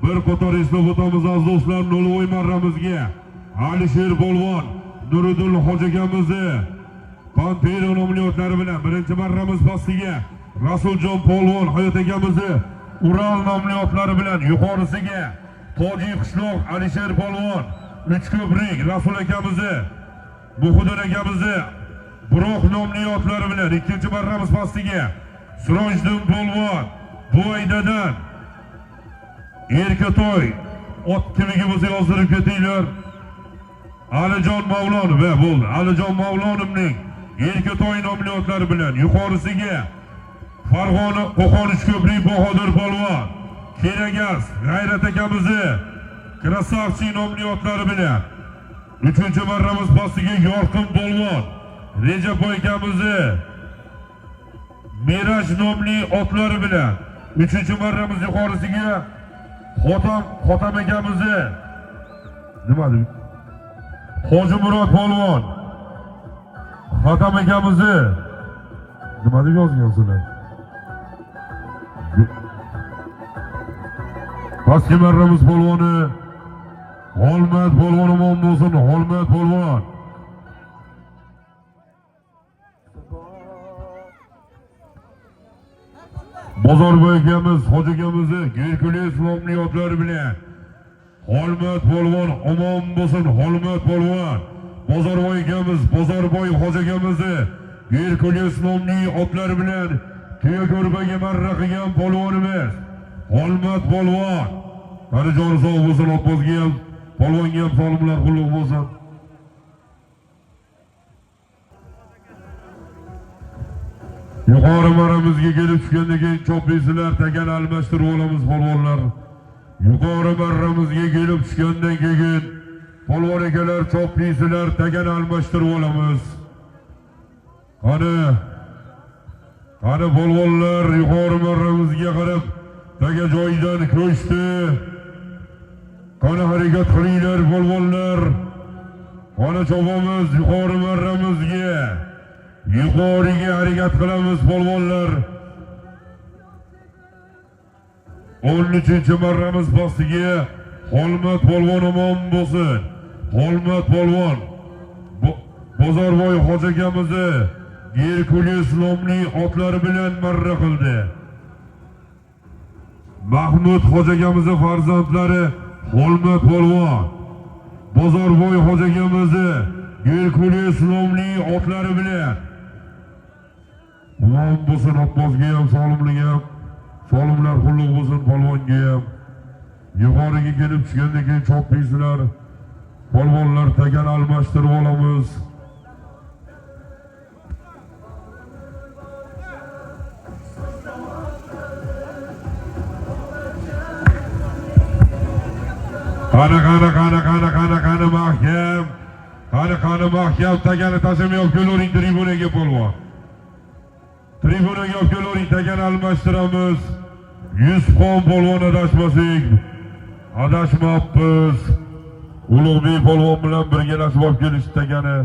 bir qator eslab o'tamiz aziz do'stlar. Nolvoy marramizga Alisher polvon, Nuriddin hoji akamizni Pantera nomli otlari bilan 1-marramiz pastiga Rasuljon polvon Hayot akamizni Ural nomli otlari bilan yuqorisiga Tojik qishloq Alisher polvon 3 ko'prik Rasul akamizni Buxudin akamizni Buroq nomli otlari bilan 2-marramiz pastiga Sirojiddin polvon Bo'ydadan Erkatoy ot kimiga bo'lsa yozdirib ketinglar. Alijon Mavlonov va bo'ldi. Alijon Mavlonovning Erkatoy nomli otlari bilan yuqorisiga Farg'ona Qo'qon 3 ko'prik Bahodir polvon, Keragas G'ayrat akamizni Krasavchi nomli otlari bilan 3-marramiz pastiga Yorqin polvon, Rejapoy akamizni Miraj nomli otlari bilan 3-marramiz yuqorisiga Xotam akamizni nima deydi? Hoji Murod polvon Xotam akamizni nima deb yozgansizlar? Pastki marramiz polvoni Xolmat polvon omon bo'lsin. Xolmat polvon Bozorboy akamiz, hoji akamizni Gerkules nomli otlari bilan Xolmat polvon omon bo'lsin. Xolmat polvon Bozorboy akamiz, Bozorboy hoji akamizni Gerkules nomli otlari bilan tuya ko'rpaga marra qilgan polvonimiz Xolmat polvon. Qani joni sog' bo'lsin, otbozga ham polvonga ham salomlar qullug' bo'lsin. Yuqori marramizga kelib tushgandan keyin choplaysizlar, tagal almashtirib olamiz polvonlar. Yuqori marramizga kelib tushgandan keyin polvon akalar choplaysizlar, tagal almashtirib olamiz. Qani polvonlar yuqori marramizga qarab taga joyidan ko'chdi. Qani harakat qilinglar polvonlar. Qani chobamiz yuqori marramizga. Yuqoriga harakat qilamiz polvonlar. 13-marramiz pastiga Xolmat polvon omon bo'lsin. Xolmat polvon Bozorboy hoji akamizni Gerkules nomli otlari bilan marra qildi. Mahmud hoji akamizni farzandlari Xolmat polvon Bozorboy hoji akamizni Gerkuli islomli otlari bilan Umon bo'lsin, Abbosga ham, Solimliga ham, Solimlar qulluq bo'lsin, polvonga ham. Yuqoriga kelib tushgandan keyin choppiysizlar. Polvonlar tagan almashtirib olamiz. Qani mahkam. Qani mahkam tagani tashamay olib kelaring tribunaga polvon. Tribunaga olib kelaring, tagani almashtiramiz. Yusufxon polvon adashmasak. Adashmabmiz. Ulug'bek polvon bilan birgalashib olib kelish tagani.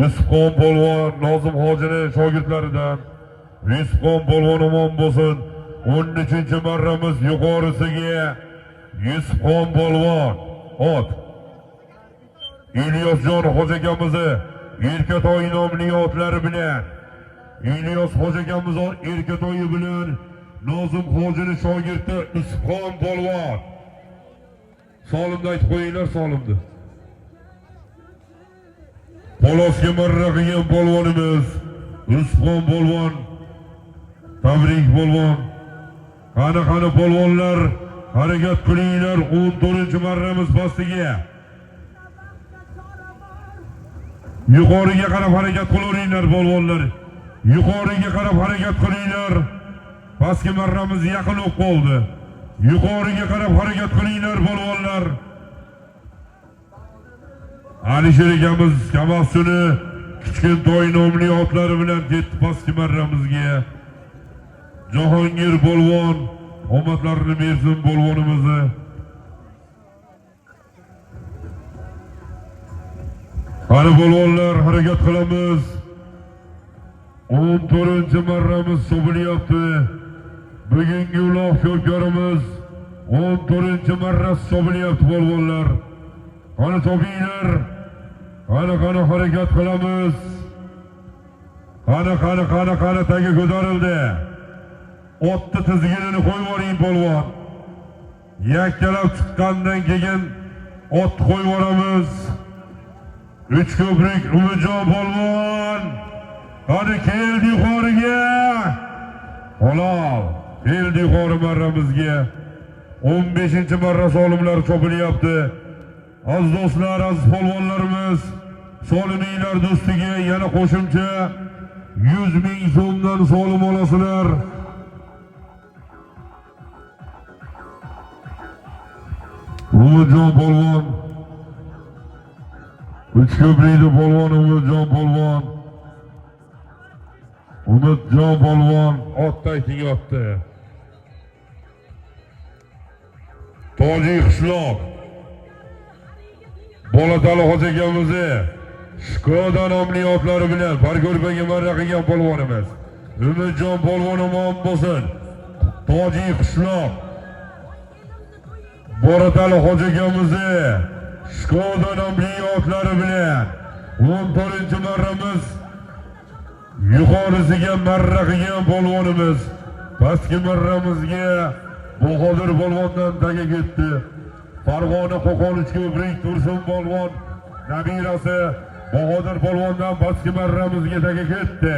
Yusufxon polvon Nozim hojini shogirdlaridan. Yusufxon polvon omon bo'lsin. 13-marramiz yuqorisiga Yusufxon polvon ot. İlyosjon hoji akamizni Erkatoy nomli otlari bilan İlyos hoji akamiz Erkatoyi bilan Nozim hojini shogirdi Yusufxon polvon. Solimni aytib qo'yinglar, Solimni. Polosga marra qilgan polvonimiz Yusufxon polvon. Tabrik polvon. Qani polvonlar, harakat qilinglar, 14-marramiz pastiga. Yuqoriga qarab harakat qilaveringlar polvonlar. Yuqoriga qarab harakat qilinglar. Pastki marramiz yaqin bo'lib qoldi. Yuqoriga qarab harakat qilinglar polvonlar. Alisher akamiz Kamosini Kichkintoy nomli otlari bilan ketdi pastki marramizga. Jahongir polvon omadlarini bersin polvonimizni. Qani polvonlar, harakat qilamiz. 14-marramiz so'bilyapti. Bugungi uloq ko'rkarimiz 14-marra so'bilyapti polvonlar. Qani topinglar. Qani harakat qilamiz. Qani taga ko'tarildi. Otni tizginini qo'yib yuboring polvon. Yakkalab chiqqandan keyin ot qo'yib yuboramiz. Uch ko'prik Umidjon polvon. Qani keldi yuqoriga. Halol. Keldi yuqori marramizga. 15-marra solimlar chopilyapti. Aziz do'stlar, aziz polvonlarimiz, soliminglar do'stiga yana qo'shimcha 100 ming so'mdan solim olasizlar. Umidjon polvon. Uch ko'prikli polvon Umidjon polvon. Umidjon polvon otda yotdi. Tojiy qishloq Bolatali hoji akamizni Shkoda nomli otlari bilan parko'rpaga marra qilgan polvonimiz Umidjon polvon omon bo'lsin. Tojiy qishloq Bolatali hoji akamizni Shkoda nomli otlari bilan 14-marramiz yuqorisiga marra qilgan polvonimiz pastki marramizga Bahodir polvondan taga ketdi. Farg'ona Qo'qon ko'prik Tursun polvon nabirasi Bahodir polvondan pastki marramizga taga ketdi.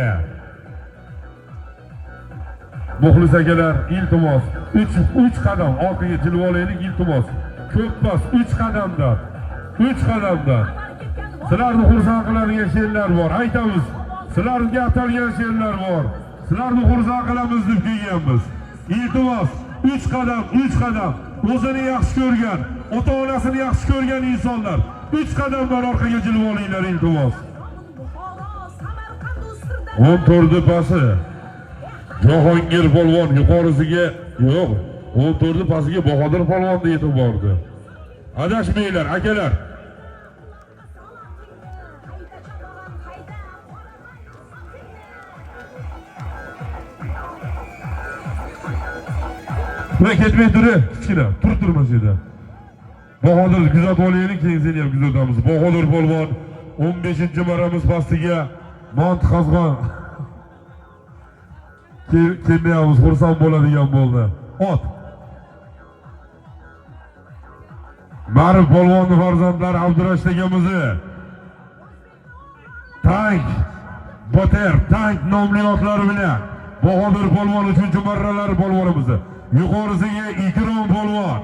Muxlis akalar, iltimos 3 qadam orqaga jilib olaylik, iltimos. Ko'p pas 3 qadamdan. 3 qadamdan. Sizlarni xursand qiladigan she'rlar bor, aytamiz. Sizlarga atalgan she'rlar bor. Sizlarni xursand qilamiz deb kelganmiz. Iltimos 3 qadam o'zini yaxshi ko'rgan, ota-onasini yaxshi ko'rgan insonlar 3 qadamdan orqaga jilib olinglar, iltimos. 14 pasi Jahongir polvon yuqorisiga yo'q, 14 pasiga Bahodir polvonni yetib bordi. Adashmanglar akalar. Buna ketmay turi, kichkina, turmas edi. Bahodir kuzatib olaylik, keyin seni ham kuzatamiz. Bahodir polvon 15-marramiz pastiga mont qazg'on. Kelmayapmiz, xursand bo'ladigan bo'ldi. Ot. Ma'rif polvonni farzandlari Abdurash akamizni Tank Boter Tank nomli otlari bilan Bahodir polvon 3-marralar polvonimiz. Yuqorisiga Ikrom polvon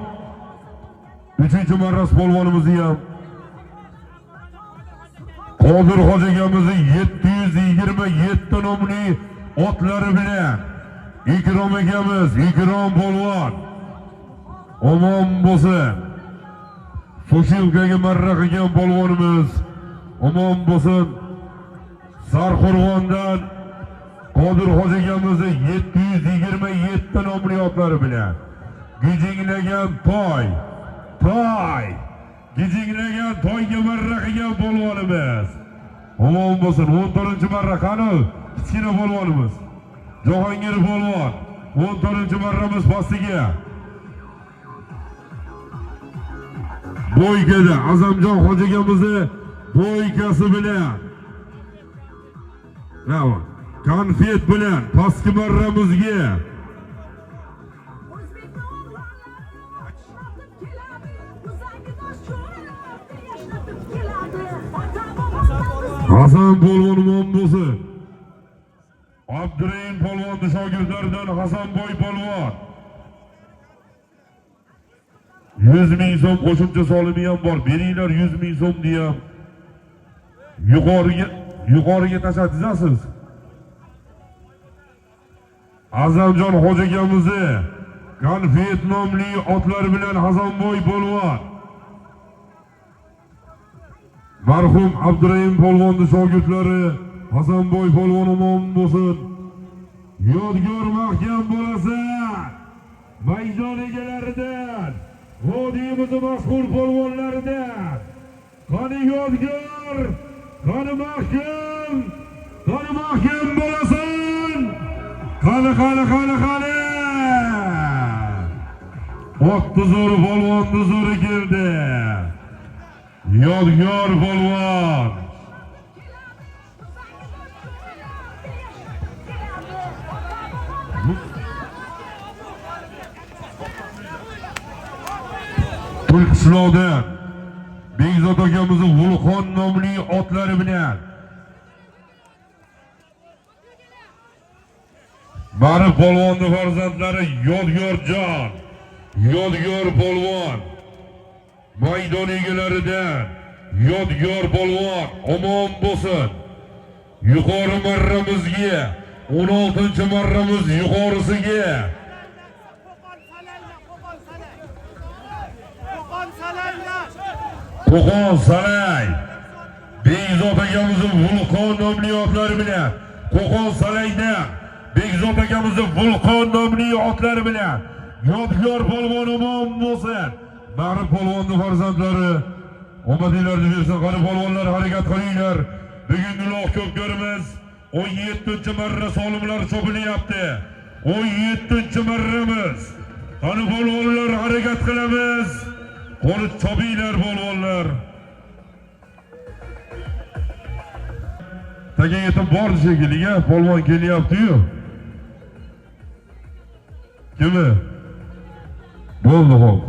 3-marras polvonimizni ham Qodir Hoji akamizni 727 nomli otlari bilan Ikrom akamiz, Ikrom polvon omon bo'lsin. Soshilkaga marra qilgan polvonimiz omon bo'lsin. Sarqo'rg'ondan Qodir Hoji akamizni 727 nomli otlari bilan gijinglagan gijinglagan toyga marra qilgan polvonimiz omon bo'lsin. 14-marra qani kichkina polvonimiz Jahongir polvon 14-marramiz pastiga bo'ykada Azamjon Hoji akamizni bo'ykasi bilan bravo konfet bilan pastki marramizga Hasan polvon omon bo'lsin. Abdurahim polvon shogirdlaridan Hasanboy polvon 100 ming so'm qo'shimcha solimi ham bor. Beringlar 100 ming so'm deyam. Yuqoriga tashlatasiz. Azamjon Hoji akamizni konfet nomli otlar bilan Hasanboy polvon marhum Abdurahim polvonning shogirdlari Hasanboy polvon omon bo'lsin. Yodgor mahkam bo'lasa maydon egalaridan vodiyimiz mashhur polvonlaridan qani Yodgor, qani mahkam bo'lasan. Qani Otni zo'ri polvonni zo'ri keldi. Yodgor polvon Tulqishloqdan Bekzod akamizni Vulqon nomli otlari bilan Ma'rif polvonning farzandlari Yodgorjon, Yodgor polvon maydon egalaridan Yodgor polvon omon bo'lsin. Yuqori marramizga 16-marramiz yuqorisiga Qo'qon Salay Bekzod akamizning Vulqon nomli otlari bilan Qo'qon Salayda Bekzod akamizning Vulqon nomli otlari bilan Yodgor polvon omon bo'lsin. Ma'rif polvonning farzandlari omadinglarni bersin. Qani polvonlar harakat qilinglar. Bugun uloq ko'pkarimiz 17-marra solimlar chopilyapti. 17-marramiz. Qani polvonlar harakat qilamiz. Qo'li chopinglar polvonlar. Taga yetib bordi shekilli, polvon kelyapti-yu. Kimi? Bo'ldi xo'p.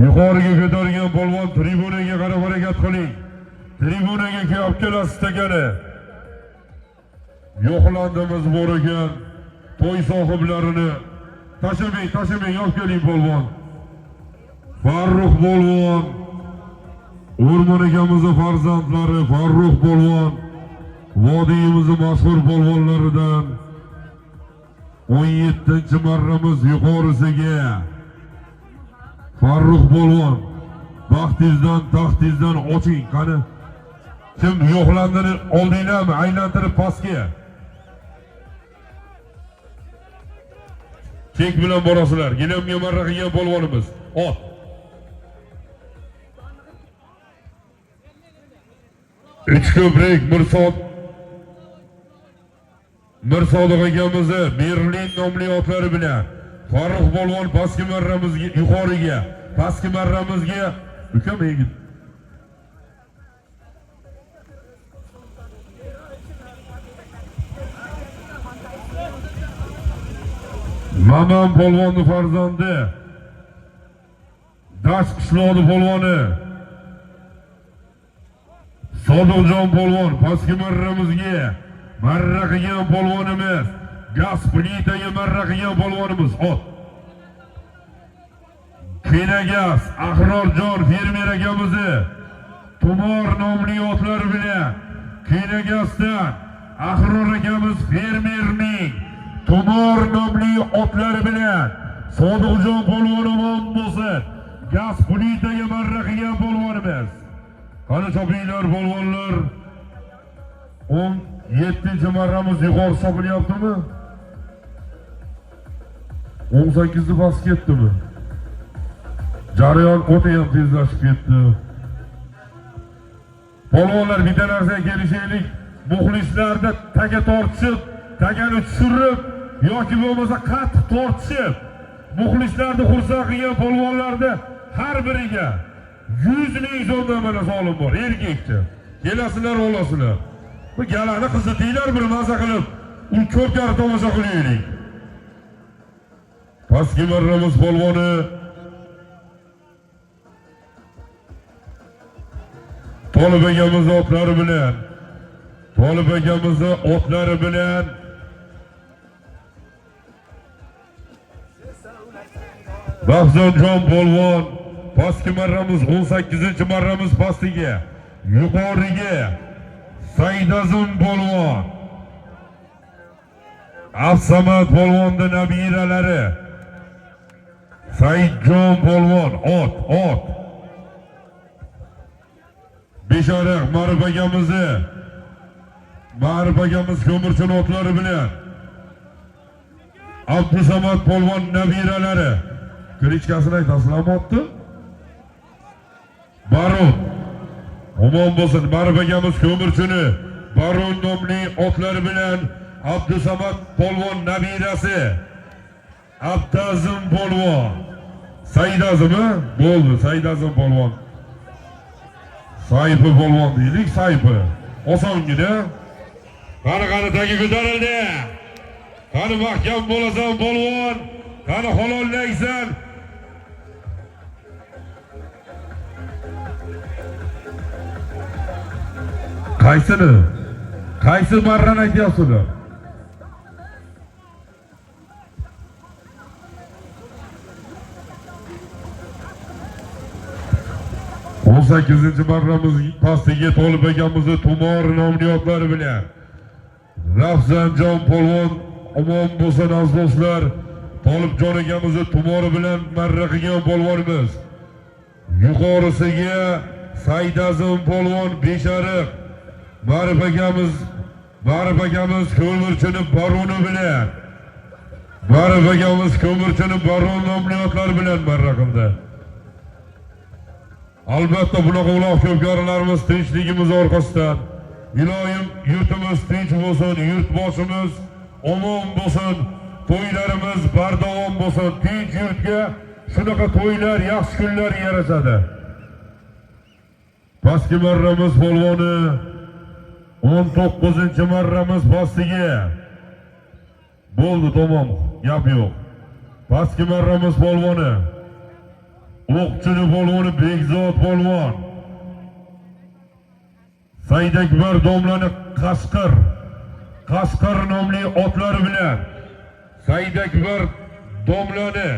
Yuqoriga ko'tarilgan polvon tribunaga qarab harakat qiling. Tribunaga kelib kelasiz takani. Yo'qlandimiz bor ekan. To'y sohiblarini tashamang, olib keling polvon. Farruh polvon, O'rmon akamizning farzandlari Farruh polvon, vodiyimizning mashhur polvonlaridan 17-marramiz yuqorisiga Farruh polvon, baxtingizdan, taxtingizdan oching. Qani kim yo'qlandini oldinglarmi? Aylantirib pastga. Chek bilan borasizlar. Gilamga marra qilgan polvonimiz. Ot. Uchko'prik Mirsodiq akamizni Berlin nomli otlari bilan Farruh polvon pastki marramizga yuqoriga, pastki marramizga ukam yigit. Mamam polvonning farzandi Dash qishloqi polvoni Sodiqjon polvon pastki marramizga marra qilgan polvonimiz, gaz plitaga marra qilgan polvonimiz ot. Kenagas Ahrorjon fermer akamizni Tumor nomli otlar bilan Kenagasdan Ahror akamiz fermerning Tumor nomli otlari bilan Sodiqjon polvon omon bo'lsin. Gaz plitaga marra qilgan polvonimiz. Qani chopinglar polvonlar. 17-marramiz yuqori hisoblayaptimi? 18ni bas ketdimi? Jarayon o'ta ham tezlashib ketdi. Polvonlar bitta narsaga kelishaylik. Muxlislarda taga tortishib, tagani tushirib yoki bo'lmasa qattiq tortishib, muxlislarni xursand qilgan polvonlarda har biriga 100 ming so'mdan mana solim bor, erkakcha. Kelasizlar, olasizlar. Bu galani qizitinglar, bir maza qilib, uni ko'pkari tomosha qilaylik. Pastki marramiz polvoni Tolib akamiz otlari bilan Bahzonjon polvon pastki marramiz 18-marramiz pastiga, yuqoriga Saidazim polvon, Afsamat polvonning nabiralari Saidjon polvon ot Beshariq Ma'rif akamiz ko'mirchin otlari bilan Abdusamad polvon nabiralari Kirichkasini aytasizlarmi otdi? Baron omon bo'lsin. Ma'rif akamiz ko'mirchini Baron nomli otlari bilan Abdusamad polvon nabirasi Abdazim polvon, Saidazimi? Bo'ldi, Saidazim polvon. Sayfi polvon deylik, Sayfi. Osongina. Qani tagi ko'tarildi. Qani mahkam bo'lasan polvon. Qani halollaysan. Qaysi marrani aytyapsizlar? On 18-marramiz pastiga Tolib akamizni Tumor nomli otlari bilan Rafzanjon polvon omon bo'lsin azizlar. Tolibjon akamizni Tumori bilan marra qilgan polvonimiz. Yuqorisiga Saidazim polvon Beshariq Ma'rif akamiz ko'mirchini Baroni bilan Baron nomli otlari bilan marra qildi. Albatta bunaqa uloq ko'pkarilarimiz tinchligimiz orqasidan. Iloyim yurtimiz tinch bo'lsin, yurtboshimiz omon bo'lsin, to'ylarimiz bardavom bo'lsin. Tinch yurtga shunaqa to'ylar, yaxshi kunlar yarashadi. Pastki marramiz polvoni 19-marramiz pastiga. Bo'ldi, tamom, gap yo'q. Pastki marramiz polvoni O'qchini polvoni Bekzod polvon Saidakbar domlani Qashqar nomli otlari bilan Saidakbar domlani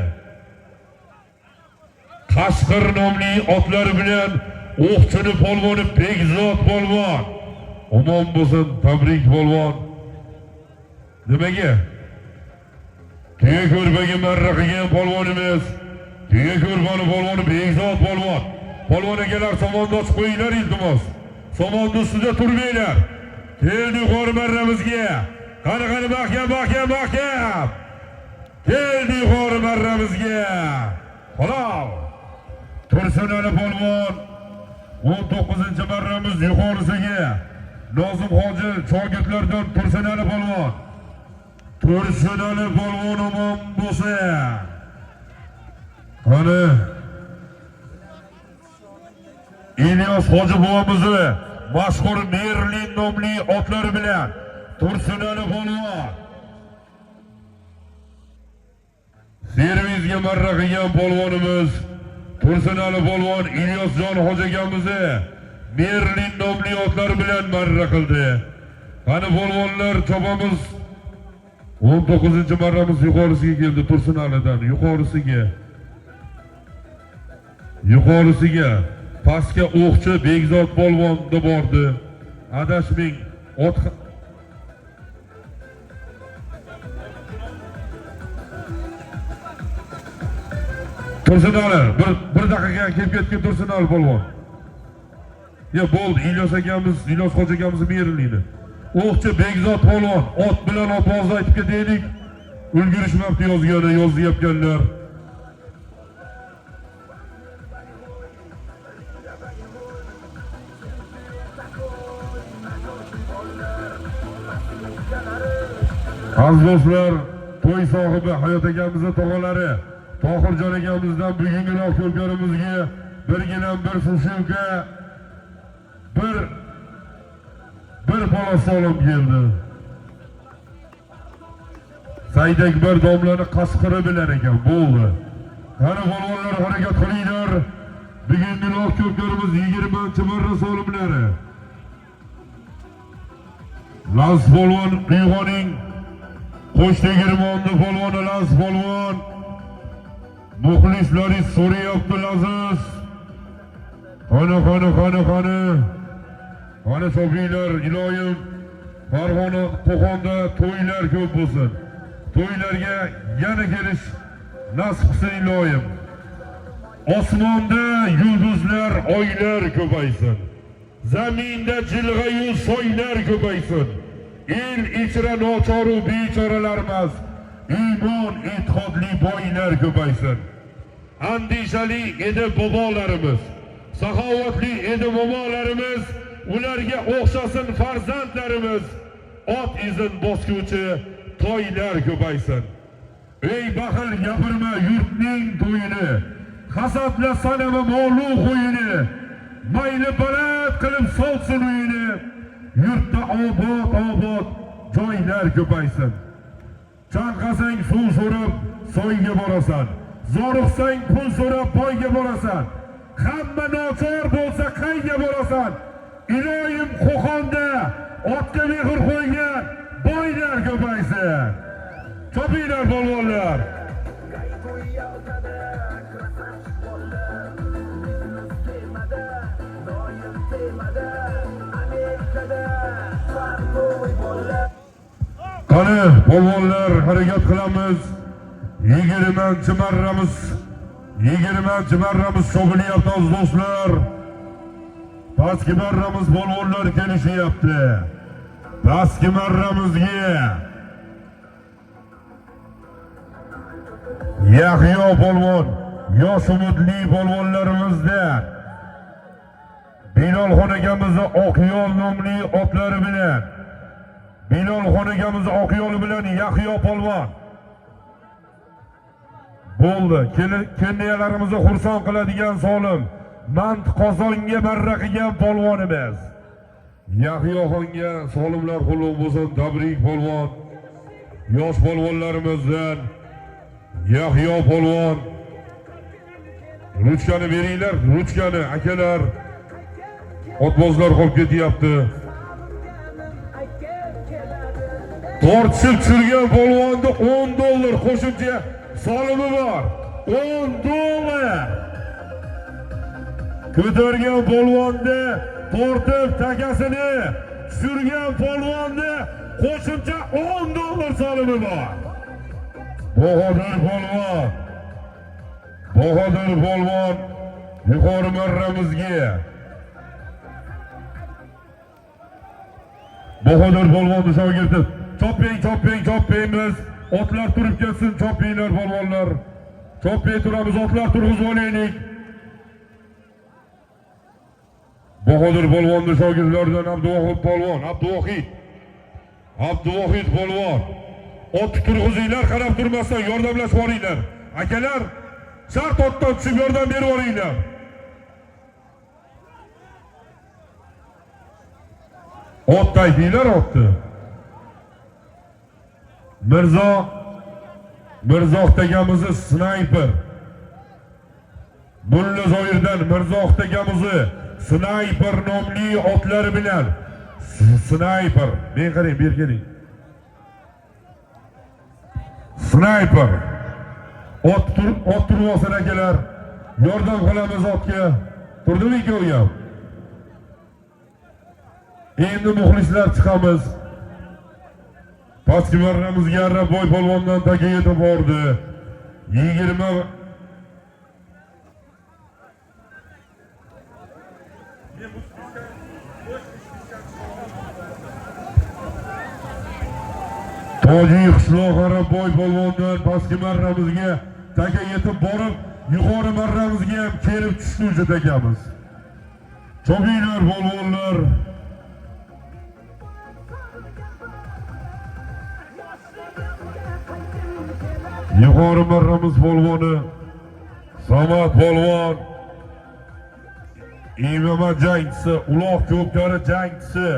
Qashqar nomli otlari bilan O'qchini polvoni Bekzod polvon omon bo'lsin. Tabrik polvon. Nimaga? Tuya ko'rpaga marra qilgan polvonimiz, tuya ko'rpani polvoni Bekzod polvon. Polvon akalar somonda ochib qo'yinglar iltimos. Somonda ustida turmanglar. Keldi yuqori marramizga. Qani mahkam. Keldi yuqori marramizga. Halol. Tursunali polvon 19-marramiz yuqorisiga. Nozim hoji shogirdlardan Tursunali polvon omon bo'lsin. Qani İlyos hoji buvomizni mashhur Merlin nomli otlari bilan Tursunali polvon servisga marra qilgan polvonimiz Tursunali polvon Ilyosjon hojagamizni Merlin nomli otlar bilan marra qildi. Qani polvonlar chopamiz 19-marramiz yuqorisiga keldi Tursunalidan, yuqorisiga. Pastga o'qchi Bekzod polvonda bordi. Adashming ot Tursunali bir daqiqaga kelib ketgan Tursunali polvon. Ya bo'ldi, Ilyos akamiz, Ilyos hoji akamiz Merlinni. O'qchi Bekzod polvon ot bilan otvozni aytib ketaylik. Ulgurishmabdi yozyapganlar. Aziz do'stlar, to'y sohibi Hayot akamizning tog'alari Tohirjon akamizdan bugungi ko'rganimizga birgina bir fushilka bir polos solib keldi. Said Akbar domlani qasqiri bilan ekan, bo'ldi. Qani polvonlar harakat qilinglar. Bugungi ko'rganimiz 20-marra solimlari. Laz polvon Uyg'oning Qo'shtegirmonni polvoni Laz polvon. Muxlislari so'rayapti Laziz. Qani chopinglar, iloyim. Farg'ona Qo'qonda to'ylar ko'p bo'lsin. To'ylarga yana kelish nasib qilsin iloyim. Osmonda yulduzlar, oylar ko'paysin. Zaminda jilg'ayu soylar ko'paysin. El ichra nochoru bechoralarimiz, iymon e'tiqodli boylar ko'paysin. Andishali edi bobolarimiz, saxovatli edi momolarimiz, ularga o'xshasin farzandlarimiz. Ot izin bosguvchi toylar ko'paysin. Ey baxil gapirma yurtning to'yini, hasadla sanama molu qo'yini, mayli baland qilib solsin uyini. Yurtda obod joylar ko'paysin. Chanqasang suv so'rab soyga borasan, zo'riqsang pul so'rab boyga borasan. Hamma nochor bo'lsa qayga borasan? Iloyim Qo'qonda otga mehr qo'ygan boylar ko'paysin. Chopinglar polvonlar. Qani polvonlar harakat qilamiz. 20-marramiz chopilyapti do'stlar. Pastki marramiz polvonlar kelishyapti. Pastki marramizga Yahyo polvon, yosh umidli polvonlarimizdan Bilol xonagamizni Oqyol nomli otlari bilan Yahyo polvon bo'ldi. Kendiyalarimizni xursand qiladigan solim Mant Qozonga marra qilgan polvonimiz Yahyo xonga solimlar qutlug' bo'lsin. Tabrik polvon. Yosh polvonlarimizdan Yahyo polvon. Ruchkani beringlar, ruchkani akalar. Otbozlar qolib ketyapti. Tortishib tushirgan polvonda $10 qo'shimcha solimi bor. $10. Ko'targan polvonda tortib takasini tushirgan polvonda qo'shimcha $10 solimi bor. Bahodir polvon yuqori marramizga. Bahodir polvonni shogirdi. Chopingmiz. Otlar turib ketsin, chopinglar polvonlar. Chopib turamiz, otlar turg'izib olaylik. Bahodir polvonni shogirdlaridan Abduvohid polvon. Ot turg'izinglar, qarab turmasdan yordamlashib boringlar. Akalar, shart otdan tushib yordam berib boringlar. Ot taytinglar otni. Mirzo Tagamizni snayper. Mullazoirdan Mirzohid akamizni snayper nomli otlari bilan snayper, men qarang, ber keling. Snayper ot turib olsin akalar. Yordam qilamiz otga. Turdimi ikkovi ham? Endi muxlislar chiqamiz. Pastki marramizga Arabboy polvondan taga yetib bordi. 20 Tojiy qishloq Arabboy polvondan pastki marramizga taga yetib borib, yuqori marramizga ham kelib tushdi takamiz. Chopinglar polvonlar. Yuqori marramiz polvoni Samad polvon, imama jangchisi, uloq ko'pkari jangchisi,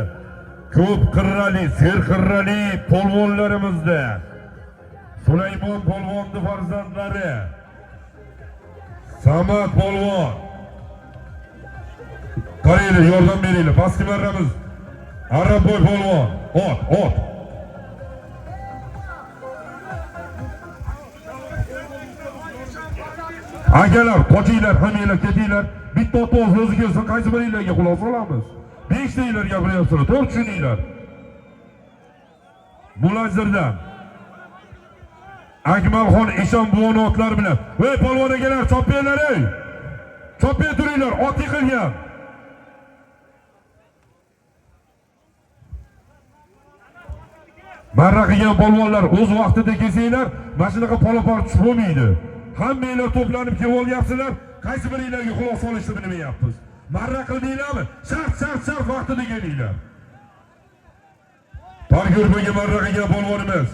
ko'p qirrali, serqirrali polvonlarimizda Sulaymon polvonning farzandlari Samad polvon. Qaranglar, yordam beringlar. Pastki marramiz Arabboy polvon. Ot. Akalar, qochinglar, hammanglar ketinglar. Bitta to'z o'zi kelsin, qaysi biringlarga quloq solamiz? 5 tanglar gapiryapsizlar, to'g'ri tushuninglar. Mulazirdan Akmalxon Eshonbuvoni otlari bilan. Voy polvon akalar, chopinglar ey. Chopib turinglar, ot yiqilgan. Marra qilgan polvonlar o'z vaqtida kelsanglar, mana shunaqa polapor tushib bo'lmaydi. Hammanglar to'planib kelib olyapsizlar, qaysi biringlarga quloq solishni bilmayapmiz. Marra qildinglarmi? Shart vaqtida kelinglar. Pargurbaga marra qilgan polvonimiz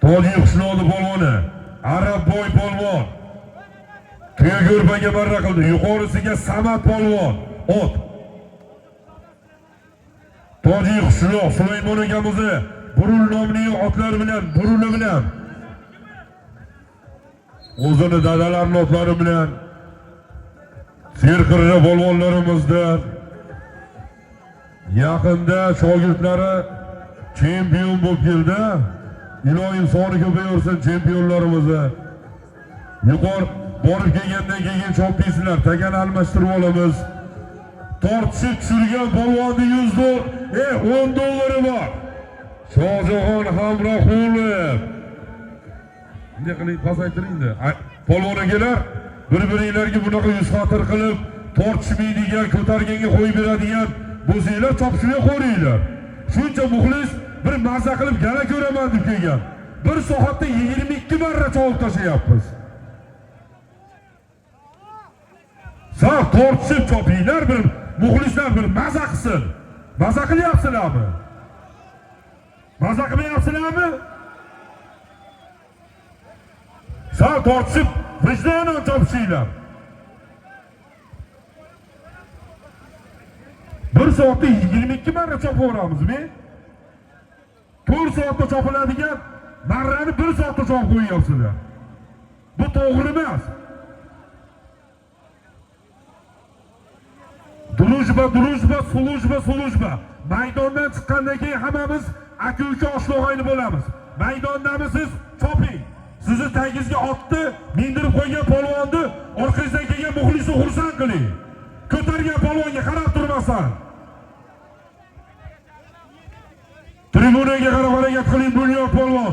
Tojiy qishloqi polvoni Arabboy polvon Tuyagurbaga marra qildi. Yuqorisiga Samad polvon ot. Tojiy qishloq Sulaymon akamizni Burul nomli otlar bilan, buruli bilan o'zini dadalarning otlari bilan serqirra polvonlarimizdan yaqinda shogirdlari chempion bo'lib keldi. Iloyim soni ko'payursin chempionlarimizni. Yuqori borib kelgandan keyin chopiysizlar, tagani almashtirib olamiz. Tortishib tushirgan polvonni 100 dollar, 10 dollari bor. Shohjahon Hamroqulov. Bunday qilib pasaytiringda. Polvon akalar, bir-biringlarga bunaqa yuz xotir qilib, tortishmaydigan, ko'targanga qo'yib beradigan bo'lsanglar, chopishga qo'ringlar. Shuncha muxlis bir mazza qilib gala ko'raman deb kelgan. Bir soatda 22 marra chovib tashlayapmiz. Saf tortishib chopinglar, bir muxlislar bir mazza qilsin. Mazza qilyapsizlarmi? Mazza qilmayapsizlarmi? Saf tortishib vijdonan chopishinglar. Bir soatda 22 marra chopaveramizmi? 4 soatda chopiladigan marrani 1 soatda chopib qo'yyapsizlar. Bu to'g'ri emas. Slujba. Maydondan chiqqandan keyin hammamiz aka-uka oshlo'g'ayli bo'lamiz. Maydondamisiz choping. Sizni tagingizga otni mindirib qo'ygan polvonni orqangizdan kelgan muxlisni xursand qiling. Ko'targan polvonga qarab turmasdan. Tribunaga qarab harakat qiling, Bunyod polvon.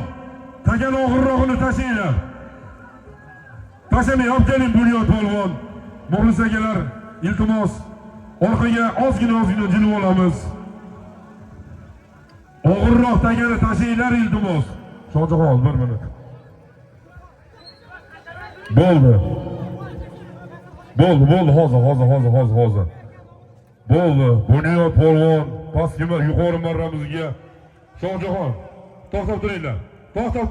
Tagan og'irrog'ini tashinglar. Tashamay olib keling Bunyod polvon. Muxlis akalar, iltimos, orqaga ozgina jilib olamiz. Og'irroq tagani tashinglar iltimos. Shohjahon 1 minut. Bo'ldi, hozir. Bo'ldi. Bunyod polvon, pastki yuqori marramizga Shohjahon. To'xtab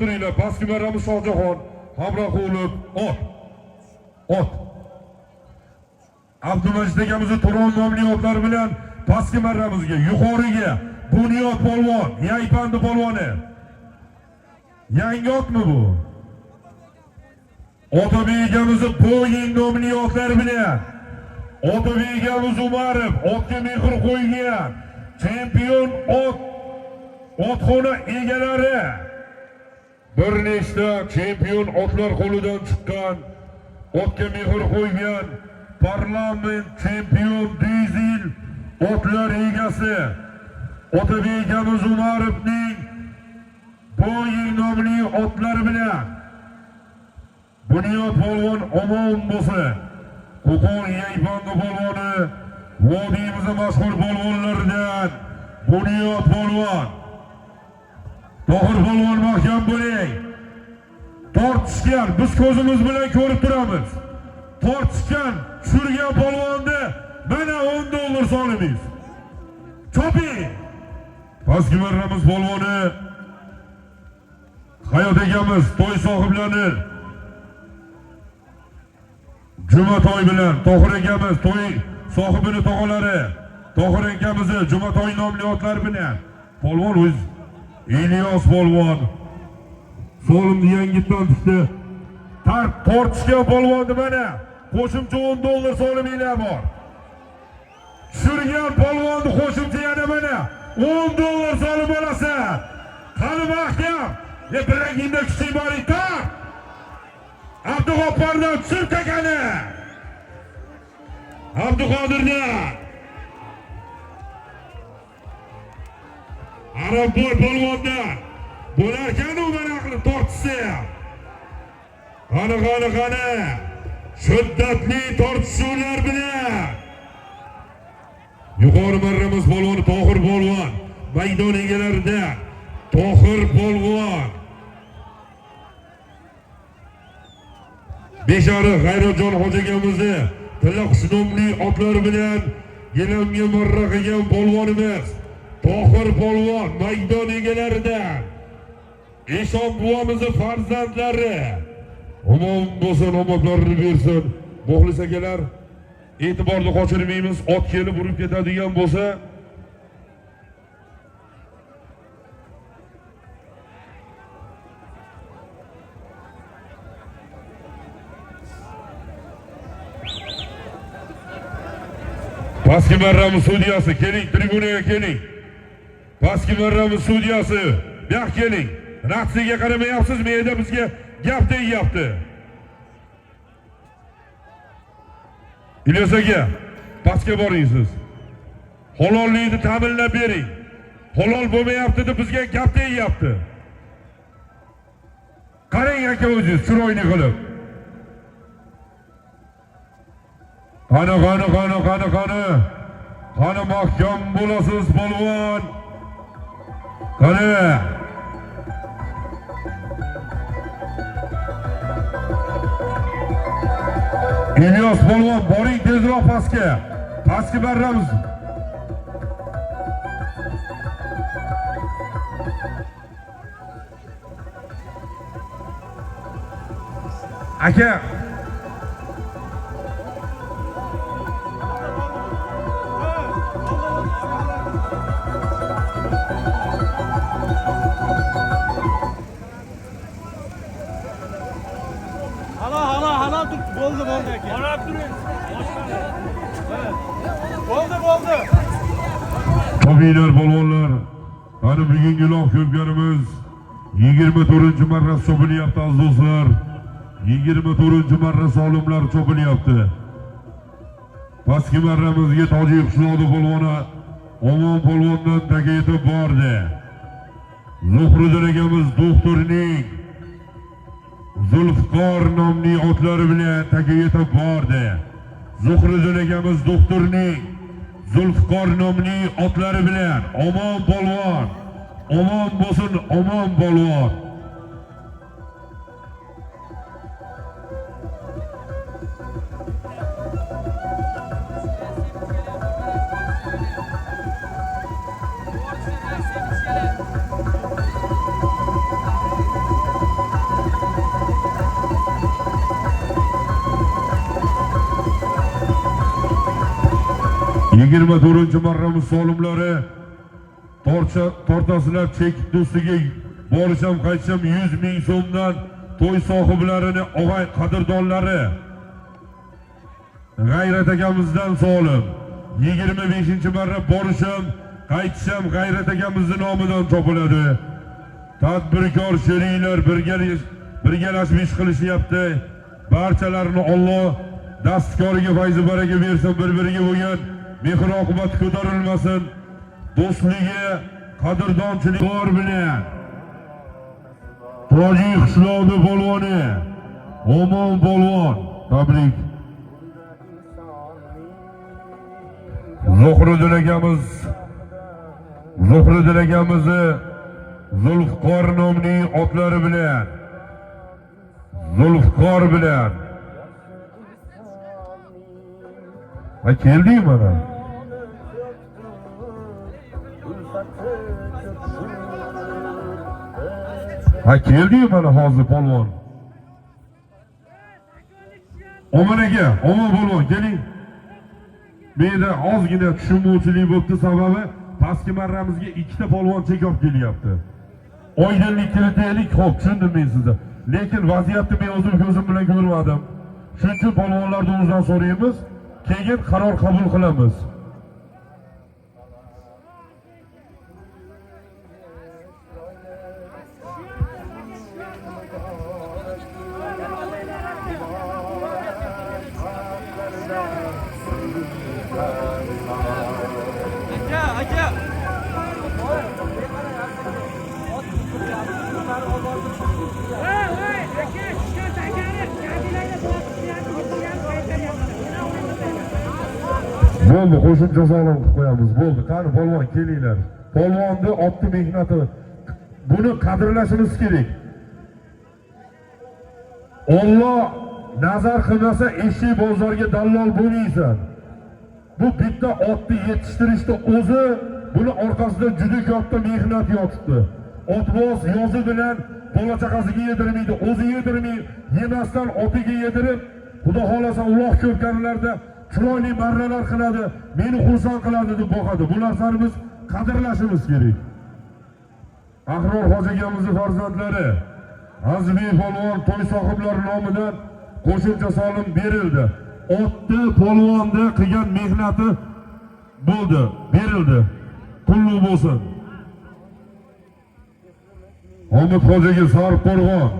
turinglar. Pastki marramiz Shohjahon Hamroqulov ot. Abdumajid akamizni Turon nomli otlar bilan pastki marramizga, yuqoriga Bunyod polvon, Yaypandi polvoni. Yangi otmi bu? Otabek akamizni Boying nomli otlari bilan Otabek akamiz Umarov otga mehr qo'ygan chempion otxona egalari bir nechta chempion otlar qo'lidan chiqqan otga mehr qo'ygan parlament chempion dizel otlar egasi Otabek akamiz Umarovning Boying nomli otlari bilan Bunyod polvon omon bo'lsin. Qo'qon Yaypanda polvoni vodiyimizning mashhur polvonlaridan Bunyod polvon. Tohir polvon mahkam bo'ling. Tortishgan biz ko'zimiz bilan ko'rib turamiz. Tortishgan, tushirgan polvonni mana $10 solamiz. Choping. Pastki marramiz polvoni Hayot akamiz to'y sohiblari Jumatoy bilan Tohir akamiz to'y sohibini tog'alari Tohir akamizni Jumatoy nomli otlar bilan polvon o'z Ilyos polvon so'limni yangitdan tikdi. Tortishgan polvonni mana qo'shimcha $10 soliminglar bor. Tushirgan polvonni qo'shimcha yana mana $10 solib olasan. Qani mahkam, bilagingda kuching bor ekan. Abdug'offardan tushir takani. Abduqodirdan. Arabboy polvondan. Bo'larkan u mana qilib tortishsa. Qani. Shiddatli tortishuvlar bilan. Yuqori marramiz polvoni Tohir polvon. Maydon egalarida Tohir polvon. Beshariq G'ayratjon hoji akamizni Tillaqus nomli otlari bilan yelamga marra qilgan polvonimiz Tohir polvon maydon egalaridan Eshon buvamizni farzandlari omon bo'lsin, omadlarini bersin. Muxlis akalar, e'tiborni qochirmaymiz. Ot kelib urib ketadigan bo'lsa Pastki marramiz sudyasi keling, tribunaga keling. Pastki marramiz sudyasi, bu yoqqa keling. Ratsiyaga qaramayapsiz, menda bizga gap deyapti. Ilyos aka, pastga boring siz. Halollikni ta'minlab bering. Halol bo'lmayapti deb bizga gap deyapti. Qarang aka o'zingiz chiroyli qilib. Qani mahkam bo'lasiz polvon. Qani. Ilyos polvon, boring tezroq pastga. Pastga barramiz. Aka, Oldu aka. Qarab turing. Bo'ldi. To'ylar polvonlar, ana bugungi loq ko'pganimiz 24-marra cho'pilyapti aziz do'stlar. 24-marra solimlar cho'pilyapti. Pastki marramizga Tojik qishloqi polvoni Omon polvondan taka yetib bordi. Zuhriddin akamiz doktorning Zulfiqor nomli otlari bilan taka yetib bordi. Zuhriddin akamiz doktorning Zulfiqor nomli otlari bilan omon polvon. Omon bo'lsin, omon polvon. Yigirma 24-marramiz solimlari tortasilab chekib do'stiga borisham qaytisham 100 ming so'mdan to'y sohiblarini, og'ay qadrdonlari G'ayrat akamizdan so'lim 25-marra borishim, qaytishim G'ayrat akamizning nomidan topiladi. Tadbirkor sheriklar birgalashib ish qilishyapti. Barchalarini Alloh dastkoriga fayz baraka bersin, bir-biriga bo'lgan mehr oqibat ko'tarilmasin. Do'stligi, qadrdonchilik bor bilan Tojik qishlog'i polvoni Omon polvon tabrik. Zuhriddin akamizni Zulfiqor nomli otlari bilan Zulfiqor bilan kelding mana. Kelding mana hozir polvon. Omon aka, omon polvon keling. Menda ozgina tushunmovchilik bo'ldi, sababi pastki marramizga ikkita polvon chekib kelyapti. Oydinlik kiritaylik, xo'p, tushundim men sizni. Lekin vaziyatni men o'zim ko'zim bilan ko'rmadim. Shuning uchun polvonlardan o'zdan so'raymiz, keyin qaror qabul qilamiz. Aka. Bo'ldi, qo'shimcha sog'lom qilib qo'yamiz. Bo'ldi, qani polvon kelinglar. Polvonni otni mehnati, buni qadrlashimiz kerak. Alloh nazar qilmasa, eshik bozorga dallol bo'lmaysan. Bu bitta otni yetishtirishda o'zi buni orqasida juda katta mehnat yotibdi. Otboz yozi bilan bola chaqasiga yedirmaydi, o'zi yedirmaydi, yemasdan otiga yedirib, Xudo xolasa Alloh ko'pkarilarda chiroyli marralar qiladi, meni xursand qiladi deb boqadi. Bu narsani biz qadrlashimiz kerak. Ahror hoji akamizning farzandlari Azmi polvon to'y sohiblari nomidan qo'shimcha solim berildi. Otni polvonni qilgan mehnati bo'ldi, berildi. Qulluq bo'lsin. Omid hojiga Sarqo'rg'on,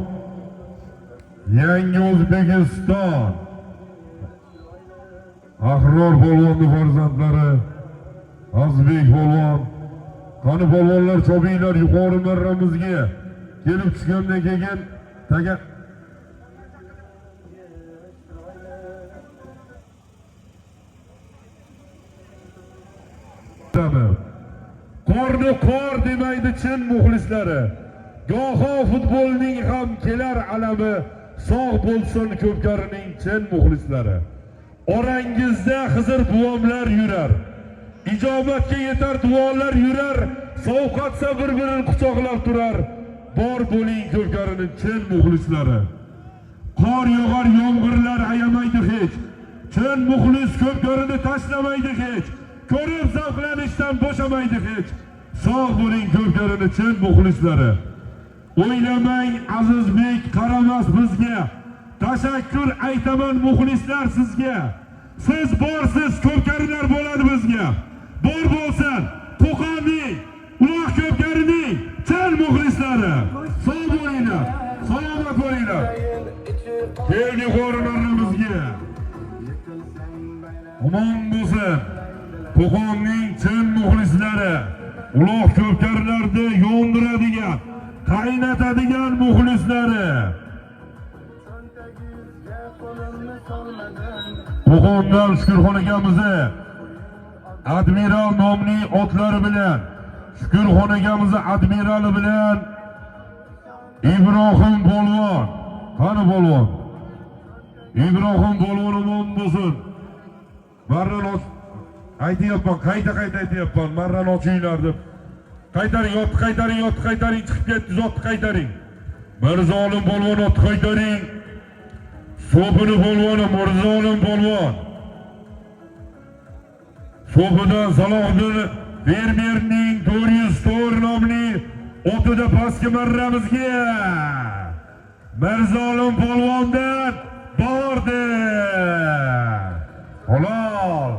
Yangi O'zbekiston Ahror polvonning farzandlari Azbek polvon, qani polvonlar chobinglar yuqori marramizga kelib tushgandan keyin taga qorni qor demaydi chin muxlislari. Goho futbolning ham kelar alami, sog' bo'lsin ko'pkarining chin muxlislari. Orangizda Xizr buvomlar yurar, ijobatga yetar duolar yurar, sovqatsa bir-birini quchoqlab turar. Bor bo'ling ko'pkarining chin muxlislari. Qor yog'ar, yomg'irlar ayamaydi hech, chin muxlis ko'pkarini tashlamaydi hech, ko'rib zavqlanishdan bo'shamaydi hech. Sog' bo'ling ko'pkarining chin muxlislari. O'ylamang Azizbek qaramas bizga, tashakkur aytaman muxlislar sizga. Siz borsiz, ko'pkarilar bo'ladi bizga. Bor bo'lsin Qo'qonning, Uloq ko'pkarining chin muxlislari. Sog' bo'linglar, salomat bo'linglar. Keldi qo'rg'onlarimizga. Omon bo'lsin Qo'qonning chin muxlislari, Uloq ko'pkarilarda yondiradigan, qaynatadigan muxlislari. Qo'qondan Shukurxon akamizni Admiral nomli otlari bilan, Shukurxon akamizni admirali bilan Ibrohim polvon, qani polvon? Ibrohim polvon omon bo'lsin. Marran aytayapman, qayta aytayapman, marran ochinglar deb. Qaytaring, otni qaytaring, chiqib ketdi, otni qaytaring. Mirzolim polvon otni qaytaring. So'pini polvoni Mirzolim polvon. So'pidan Salohiddin Bermerning 404 nomli otida pastki marramizga Mirzolim polvondan bordi. Halol.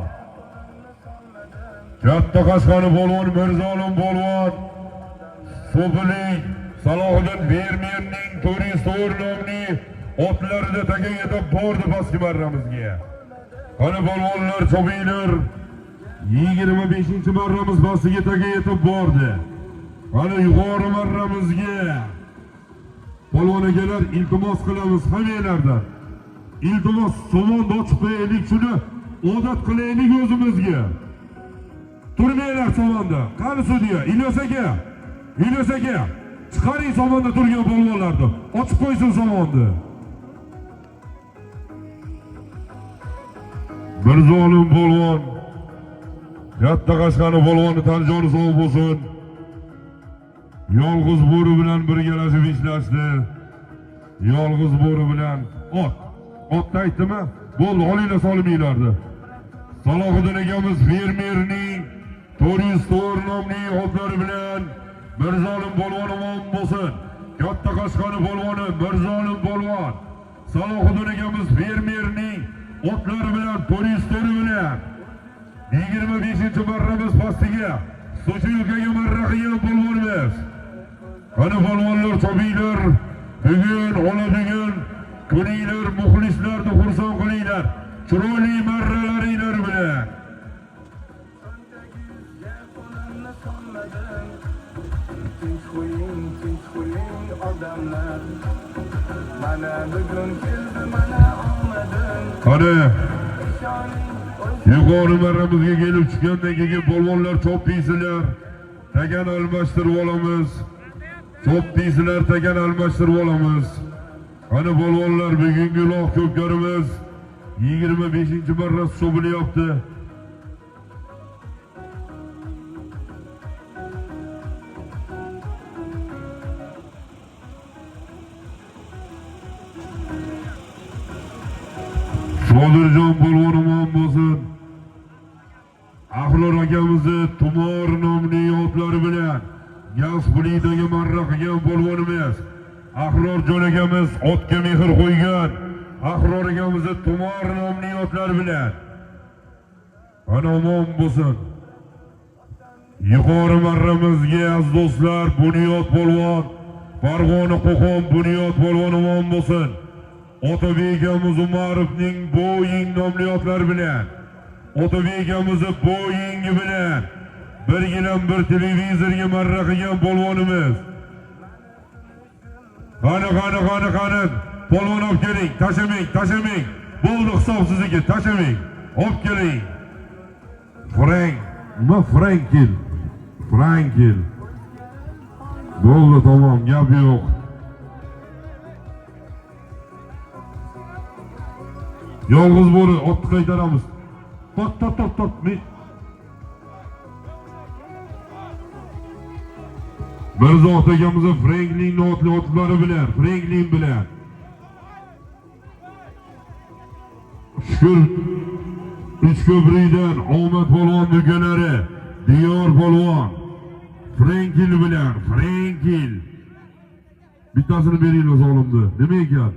Katta Qashqari polvon Mirzolim polvon So'bilik Salohiddin Bermerning turist o'rnomli otlarida taga yetib bordi pastki marramizga. Qani polvonlar, chopinglar. 25-marramiz pastiga taga yetib bordi. Qani yuqori marramizga polvon akalar iltimos qilamiz hammanglardan. Iltimos somonni ochib qo'yaylik, shuni odat qilaylik o'zimizga. Turmanglar somonda. Qani sudya, Ilyos aka. Ilyos aka, chiqaring somonda turgan polvonlarni. Ochib qo'ysin somonni. Mirzolim polvon, Katta Qashqari polvoni tanjoni sog' bo'lsin. Yolg'iz bo'ri bilan birgalashib ishlashdi. Yolg'iz bo'ri bilan otni aytdimi? Bo'ldi, olinglar soliminglarni. Salohiddin akamiz fermerning turist o'rnomli otlari bilan Mirzolim polvon omon bo'lsin. Katta Qashqari polvoni Mirzolim polvon Salohiddin akamiz fermerning otlari bilan turistlari bilan 25-marramiz pastiga Sochilkaga marra qilgan polvonimiz. Qani polvonlar, chopinglar. Bugun oladigan kuninglar, muxlislarni xursand qilinglar. Chiroyli marralaringlar bilan. Qani yuqori marramizga kelib chiqqandan keyin polvonlar chop deysizlar, tagan almashtirib olamiz. Chop deysizlar, tagan almashtirib olamiz. Qani polvonlar, bugungi loq ko'pkarimiz 25-marra cho'bilyapti. Shodirjon polvon omon bo'lsin. Ahlor akamizni Tumor nomli otlari bilan Gazplidaga marra qilgan polvonimiz. Ahlorjon akamiz otga mehr qo'ygan. Ahlor akamizni Tumor nomli otlari bilan ana omon bo'lsin. Yuqori marramizga aziz do'stlar, Bunyod polvon, Farg'ona Qo'qon Bunyod polvon omon bo'lsin. Otabek akamiz Umarovning Boeing nomli otlari bilan Otabek akamizni Boeing bilan bir televizorga marra qilgan polvonimiz. Qani polvon olib keling, tashamang. Bo'ldi, hisob sizniki, tashamang. Olib keling. Frankil. Bo'ldi, tamom, gap yo'q. Yolg'iz bo'ri, otni qaytaramiz. Tot. Mirzoq akamiz Franklin otlari bilan, Franklin bilan. Shukur Uchko'prikdan Omad polvon do'konlari, Diyor polvon, Frankil bilan, Frankil. Bittasini beringlar solimni. Nima ekan?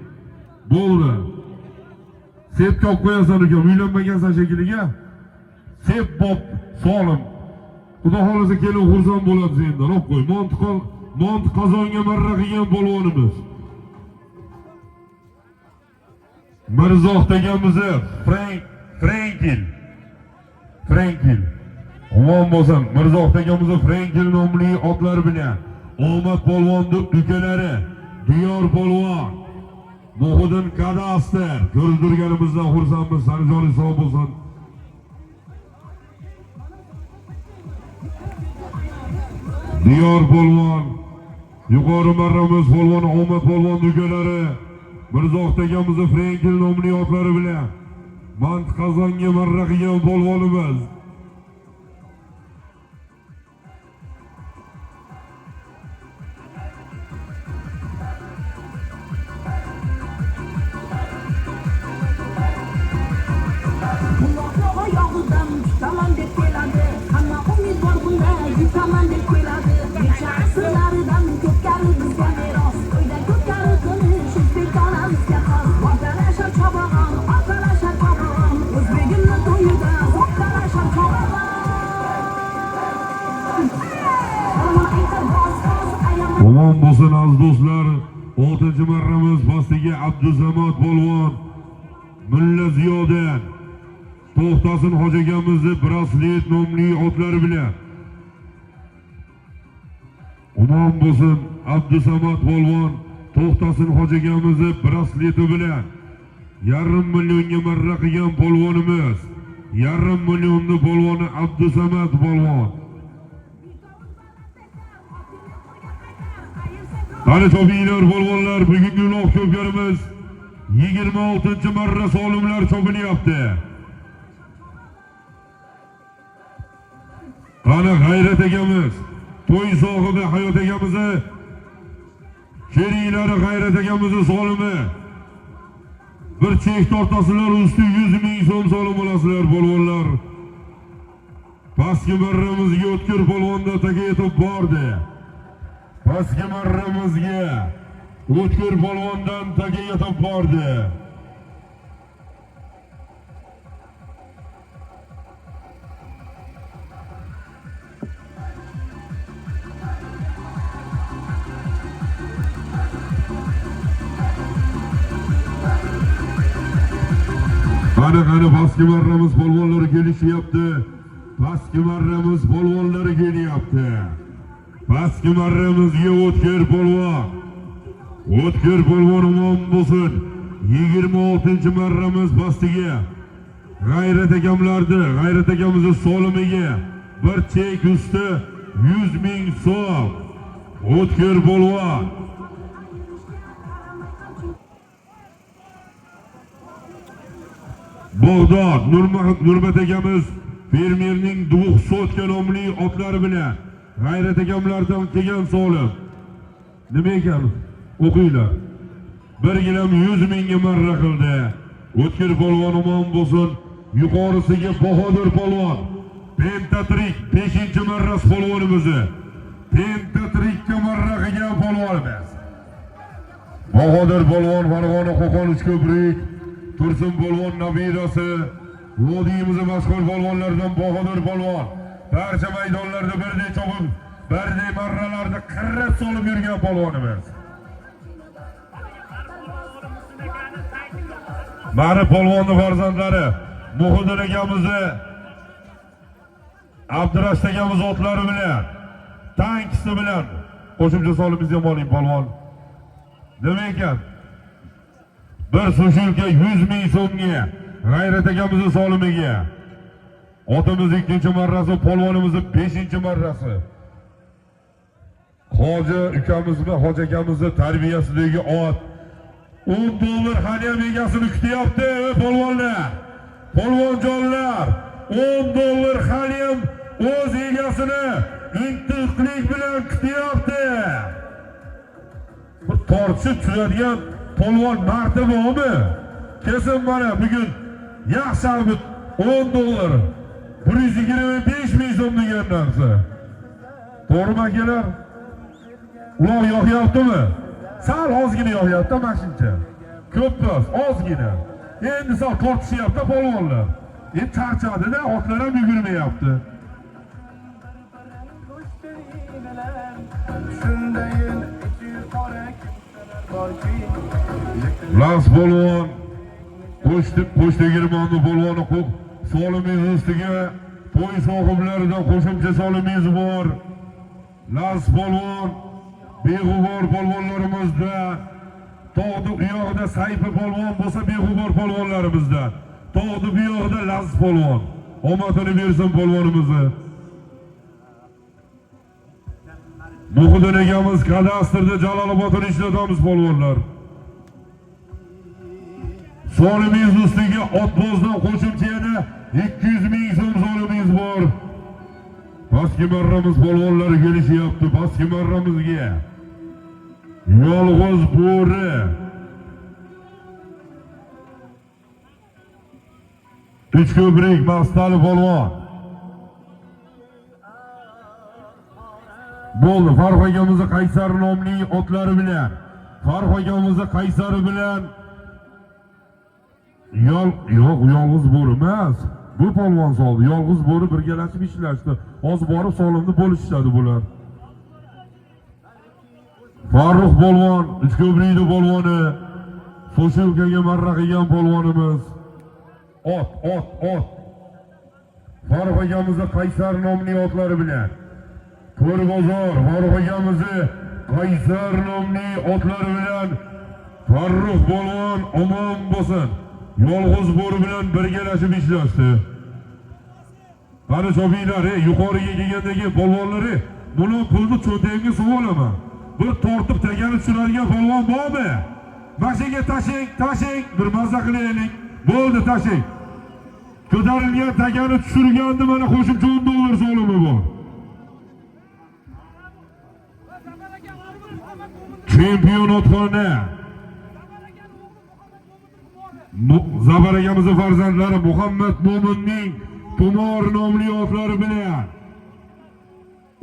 Bo'ldi. Sepga olib qo'yasan uka, uylanmagansan shekilliga. Sep bop solim. Xudo xolasa kelib xursand bo'ladi sendan. Olib qo'y. Mont qozonga marra qilgan polvonimiz. Mirzoq akamizni Frankil. Omon bo'lsin. Mirzoq akamizni Frankil nomli otlar bilan Omad polvonning ukalari, Diyor polvon, Muhiddin kadastr ko'rdirganimizdan xursandmiz. Sanjori sog' bo'lsin. Diyor polvon, yuqori marramiz polvon Omad polvon ukalari, Mirzoq akamizni Frankil nomli otlari bilan Mant qozonga marra qilgan polvonimiz. Asırlardan kökkarı bizga meros, uyda ko'pkari qilish aziz do'stlar, 6-marramiz pastiga Abdusamad polvon Mulla Ziyodan To'xtasin hoji akamizni braslet nomli otlari bilan omon bo'lsin. Abdusamad polvon To'xtasin hoji akamizni brasleti bilan 1,5 millionga marra qilgan polvonimiz, 1,5 millionni polvoni Abdusamad polvon. Qani chopinglar polvonlar, bugungi uloq ko'pkarimiz 26-marra solimlar chopilyapti. Qani G'ayrat akamiz, to'y sohibi Hayot akamizni kelinglari G'ayrat akamizni solimi. Bir chek tortasizlar, usti 100 ming so'm solim olasizlar polvonlar. Pastki marramizga O'tkir polvonda taga yetib bordi. Pastki marramizga O'tkir polvondan taga yetib bordi. Qani pastki marramiz polvonlari kelishyapti. Pastki marramiz polvonlari kelyapti. Pastki marramizga O'tkir polvon. O'tkir polvon omon bo'lsin. 26-marramiz pastiga G'ayrat akamlarni, G'ayrat akamizni solimiga bir chek usti 100 ming so'm. O'tkir polvon. Bog'dod Nurmat akamiz fermerning 200 nomli otlari bilan G'ayrat akamlardan kelgan solim. Nima ekan? O'qinglar. Bir gilam 100 mingga marra qildi. O'tkir polvon omon bo'lsin. Yuqorisiga Bahodir polvon. Pentatrik 5-marras polvonimizni. Pentatrikka marra qilgan polvonimiz. Bahodir polvon Farg'ona Qo'qon Uchko'prik. Tursun polvon nabirasi, vodiyimizni mashhur polvonlardan Bahodir polvon. Barcha maydonlarda birdek chopib, birdek marralarni qirrat solib yurgan polvonimiz. Mari polvonni farzandlari Muhiddin akamizni, Abdurash akamiz otlari bilan, tankisi bilan qo'shimcha solimizni ham oling polvon. Nima ekan? Bir sushilka 100 ming so'mga G'ayrat akamizni solimiga. Otimiz 2-marrasi, polvonimizni 5-marrasi. Hoji ukamizni, hoji akamizni tarbiyasidagi ot 10 dollar hali ham egasini kutyapti polvonlar. Polvonjonlar 10 dollar hali ham o'z egasini intiqlik bilan kutyapti. Bu tortishib tushadigan polvon marti bormi? Kesin mana bugun yaxshi albit 10 dollar 125 ming so'm degan narsa. To'g'rimi akalar? Uloq yoqyaptimi? Sal ozgina yoqyapti mashincha. Ko'p emas, ozgina. Endi sal tortishyapti polvonlar. Endi charchadida, otlar ham yugurmayapti. Las polvon Qo'shti girmonni polvoni solimiz ustiga to'y sohiblaridan qo'shimcha solimiz bor. Las polvon beg'ubor polvonlarimizda, tog'ni u yoqda Sayfi polvon bo'lsa beg'ubor polvonlarimizda, tog'ni bu yoqda Las polvon. Omadini bersin polvonimizni. Muhiddin akamiz kadastrda Jalolobodni ishlatamiz polvonlar. Solimiz ustiga otbozdan qo'shimcha yana 200 ming so'm solimiz bor. Pastki marramiz polvonlari kelishyapti. Pastki marramizga yolg'iz bo'ri Uchko'prik Mastali polvon. Bo'ldi, Farruh akamizni Qaysar nomli otlari bilan, Farruh akamizni Qaysari bilan yo'q, yolg'iz bo'ri emas. Bu polvon soldi. Yolg'iz bo'ri birgalashib ishlashdi. Oz borib solimni bo'lishadi bular. Farruh polvon, Uchko'prikni polvoni, So'shilkaga marra qilgan polvonimiz. Ot. Farruh akamizni Qaysar nomli otlari bilan. To'rbozor Farruh akamizni Qaysar nomli otlari bilan Farruh polvon omon bo'lsin. Yolg'iz bo'ri bilan birgalashib ishlashdi. Qani chopinglar, yuqoriga kelgandagi polvonlari, buni pulni cho'ntagimga sovolaman. Bir tortib tagani tushiradigan polvon bormi? Mashinaga tashing, bir mazza qilaylik. Bo'ldi, tashing. Ko'tarilgan tagani tushirganda mana qo'shimcha $10 solimi bor. Chempionatxona. Zafar akamizning farzandlari Muhammad Mo'minning Tumor nomli otlari bilan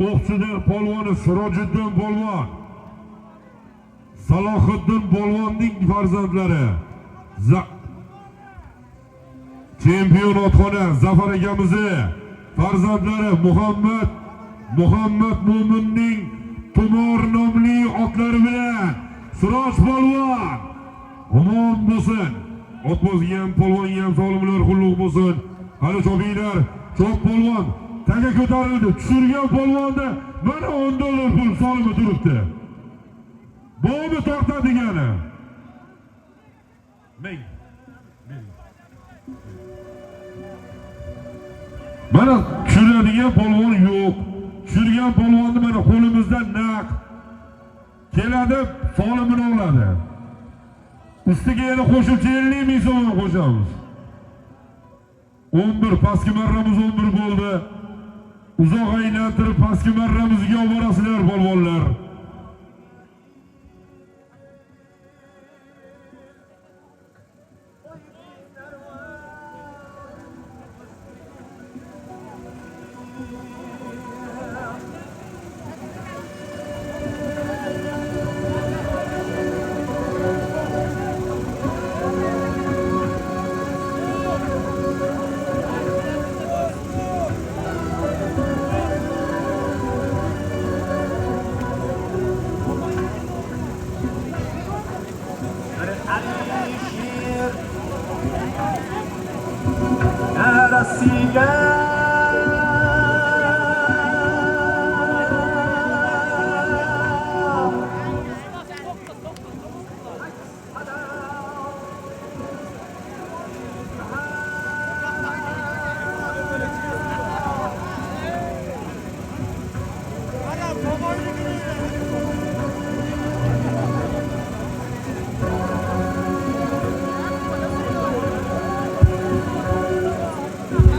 O'qchidir polvoni Sirojiddin polvon, Salohiddin polvonning farzandlari chempionatxona Zafar akamizning farzandlari Muhammad Mo'minning Tumor nomli otlari bilan Siroj polvon omon bo'lsin. Otbozgan polvonga ham sog'lomlar qulluq bo'lsin. Hali chopinglar, chop polvon taga ko'tarildi. Tushirgan polvonda mana $10 pul solimi turibdi. Bobi tortadigani. Mana tushiradigan polvon yo'q. Tushirgan polvonni mana qo'limizdan naq keladi, solimini oladi. Ustiga yana qo'shimcha 50 ming so'm qo'shamiz. 11 pastki marramiz 11 bo'ldi. Uzoq aylantirib pastki marramizga olib borasizlar polvonlar.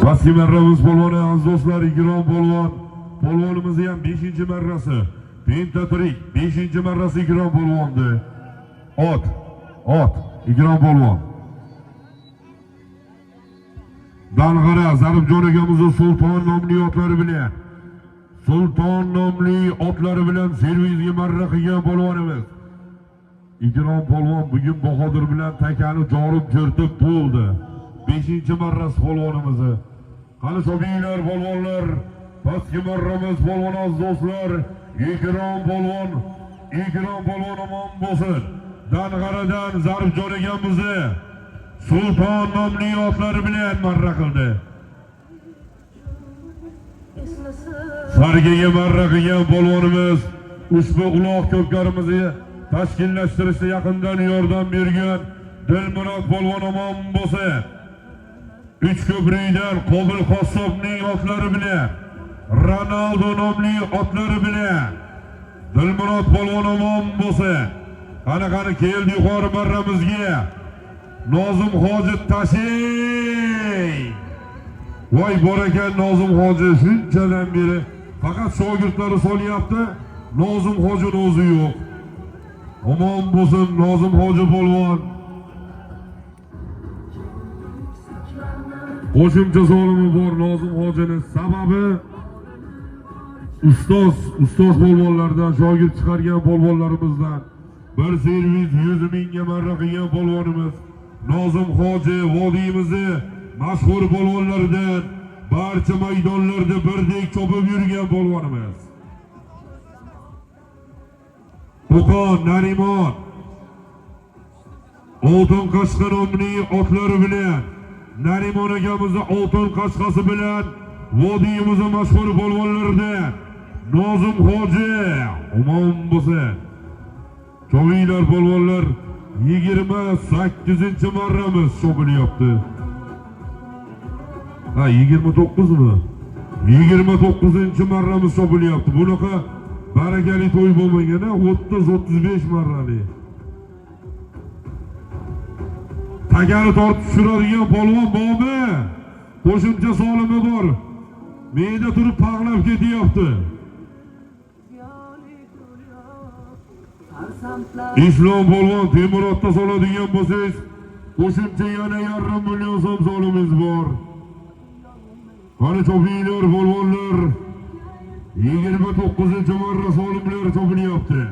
Pastki marramiz polvoni aziz do'stlar, Igrom polvon. Polvonimiz ham 5-marrasi. Pentatrik 5-marrasi Igrom polvondi. Ot, Igrom polvon. Dang'ara Zaribjon akamizning Sulton nomli otlari bilan. Sulton nomli otlari bilan servizga marra qilgan polvonimiz. Igrom polvon bugun Bahodir bilan takani jorib ko'rtib bo'ldi. 5-marrasi polvonimiz. Qani chopinglar polvonlar, pastki marramiz polvon aziz do'stlar, Igrom polvon omon bo'lsin. Dang'aradan Zaribjon akamizni Sulton nomli otlari bilan marra qildi. Sargaga marra qilgan polvonimiz ushbu uloq ko'pkarimizni tashkillashtirishda yaqindan yordam bergan Dilmurod polvon omon bo'lsin. Uchko'prikdan Qobil Qassobning otlari bilan, Ronaldo nomli otlari bilan Dilmurod polvon omon bo'lsin. Qani keldi yuqori marramizga. Nozim hoji tashing. Voy borakan Nozim hoji shunchadan beri faqat shogirdlari solyapti. Nozim hoji o'zi yo'q. Omon bo'lsin Nozim hoji polvon. Qo'shimcha solimi bor Nozim hojining, sababi ustoz polvonlardan shogird chiqargan polvonlarimizdan bir servis 100 mingga marra qilgan polvonimiz Nozim hoji vodiyimizni mashhur polvonlaridan, barcha maydonlarda birdek chopib yurgan polvonimiz. Qo'qon, Narimon, Oltin Qashqa nomining otlari bilan Narimon akamizni Oltin Qashqasi bilan vodiyimizning mashhur polvonlaridan Nozim Hoji omon bo'lsin. Cho'nglar polvonlar 28-marramiz sho'bilyapti. Ha, 29mi? 29-marramiz sho'bilyapti. Bunaqa barakali to'y bo'lmagan-a, 30-35 marrali. Tagani tortib tushiradigan polvon bormi? Qo'shimcha solimi bor. Menda turib pag'lab ketyapti. Islom polvon Temurodda soladigan bo'lsangiz, qo'shimcha yana 1,5 million so'm solimiz bor. Qani chopinglar polvonlar. 29-marra solimlar chopilyapti.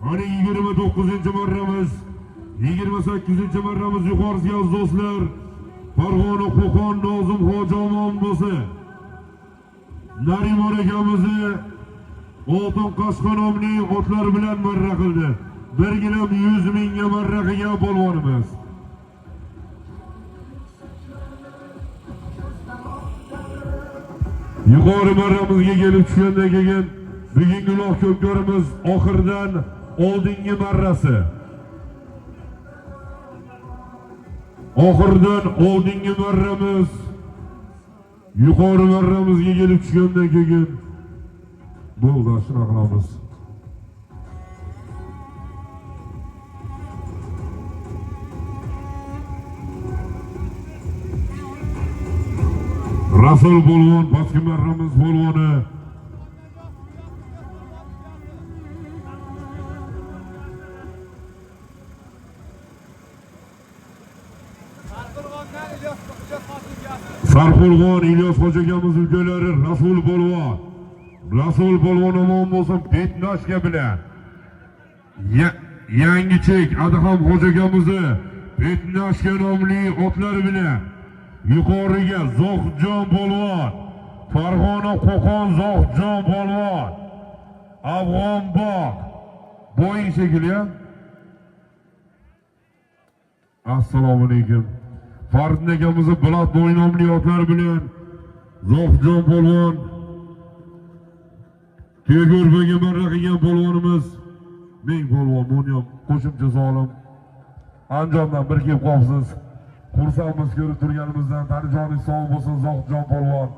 Qani 29-marramiz, 28-marramiz yuqorisiga do'stlar. Farg'ona Qo'qon Nozim Hoji omon bo'lsin. Narimon akamizni Oltin Qashqa nomining otlari bilan marra qildi. Bir gilam 100 mingga marra qilgan polvonimiz. Yuqori marramizga kelib tushgandan keyin bugungi uloq ko'pkarimiz oxirdan oldingi marrasi. Oxirdan oldingi marramiz yuqori marramizga kelib tushgandan keyin bo'ldi, shuna qilamiz. Rasul polvon, pastki marramiz polvoni. Sarpolvon İlyos Hoji akamiz ukalari Rasul polvon. Rasul polvon omon bo'lsin, Betnashka bilan. Yangi chek Adaham Hoji akamizni Betnashka nomli otlari bilan yuqoriga Zohidjon polvon, Farg'ona Qo'qon Zohidjon polvon, Afg'onbog' bo'yin shekilli. Assalomu alaykum. Fardin akamizni Bulat bo'yin nomli otlari bilan Zohidjon polvon, Tegurbaga marra qilgan polvonimiz Ming polvon, buni ham qo'shimcha solim. Andijondan bir kelib qolibsiz. Xursandmiz ko'rib turganimizdan. Tanijoningiz sog' bo'lsin Zohidjon polvon.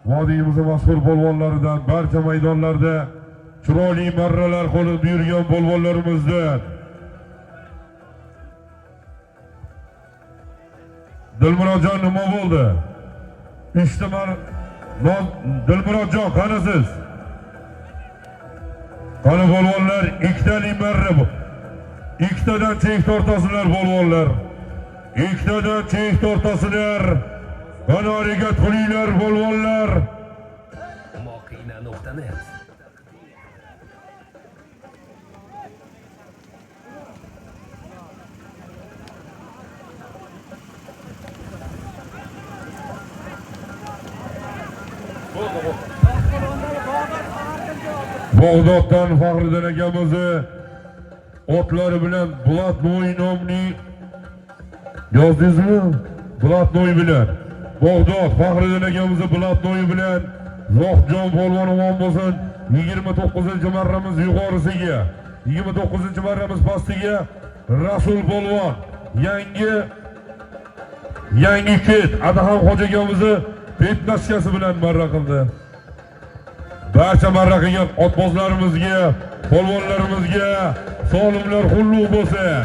Vodiyimizning mashhur polvonlaridan, barcha maydonlarda chiroyli marralar qo'lib yurgan polvonlarimizdan. Dilmurodjon nima bo'ldi? Dilmurodjon qanisiz? Qani polvonlar, ikkitalik marra bu. Ikkitadan chek tortasizlar polvonlar. Ikkitadan chek tortasizlar. Qani harakat qilinglar polvonlar. Moqina.net Bag'doddan Faxriddin akamizni otlari bilan Bulatnoy nomli yozdingizmi? Bulatnoy bilan Bag'dod Faxriddin akamizni Bulatnoy bilan Zohidjon polvon omon bo'lsin. 29-marramiz yuqorisiga, 29-marramiz pastiga Rasul polvon yangi ket Adaham Hoji akamizni Betnashkasi bilan marra qildi. Barcha marra qilgan otbozlarimizga, polvonlarimizga solimlar qulluq bo'lsin.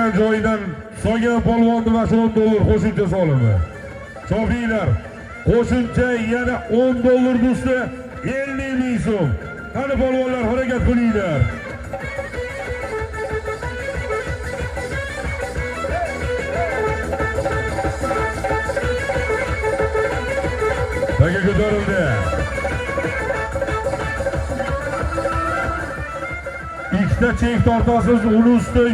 degan joyidan solgan polvonni mana shu 10 dollar qo'shimcha solimi. Chopinglar. Qo'shimcha yana 10 dollar do'sti 50 ming so'm. Qani polvonlar harakat qilinglar. Taga ko'tarildi. Ikkita chek tortasiz, uni usti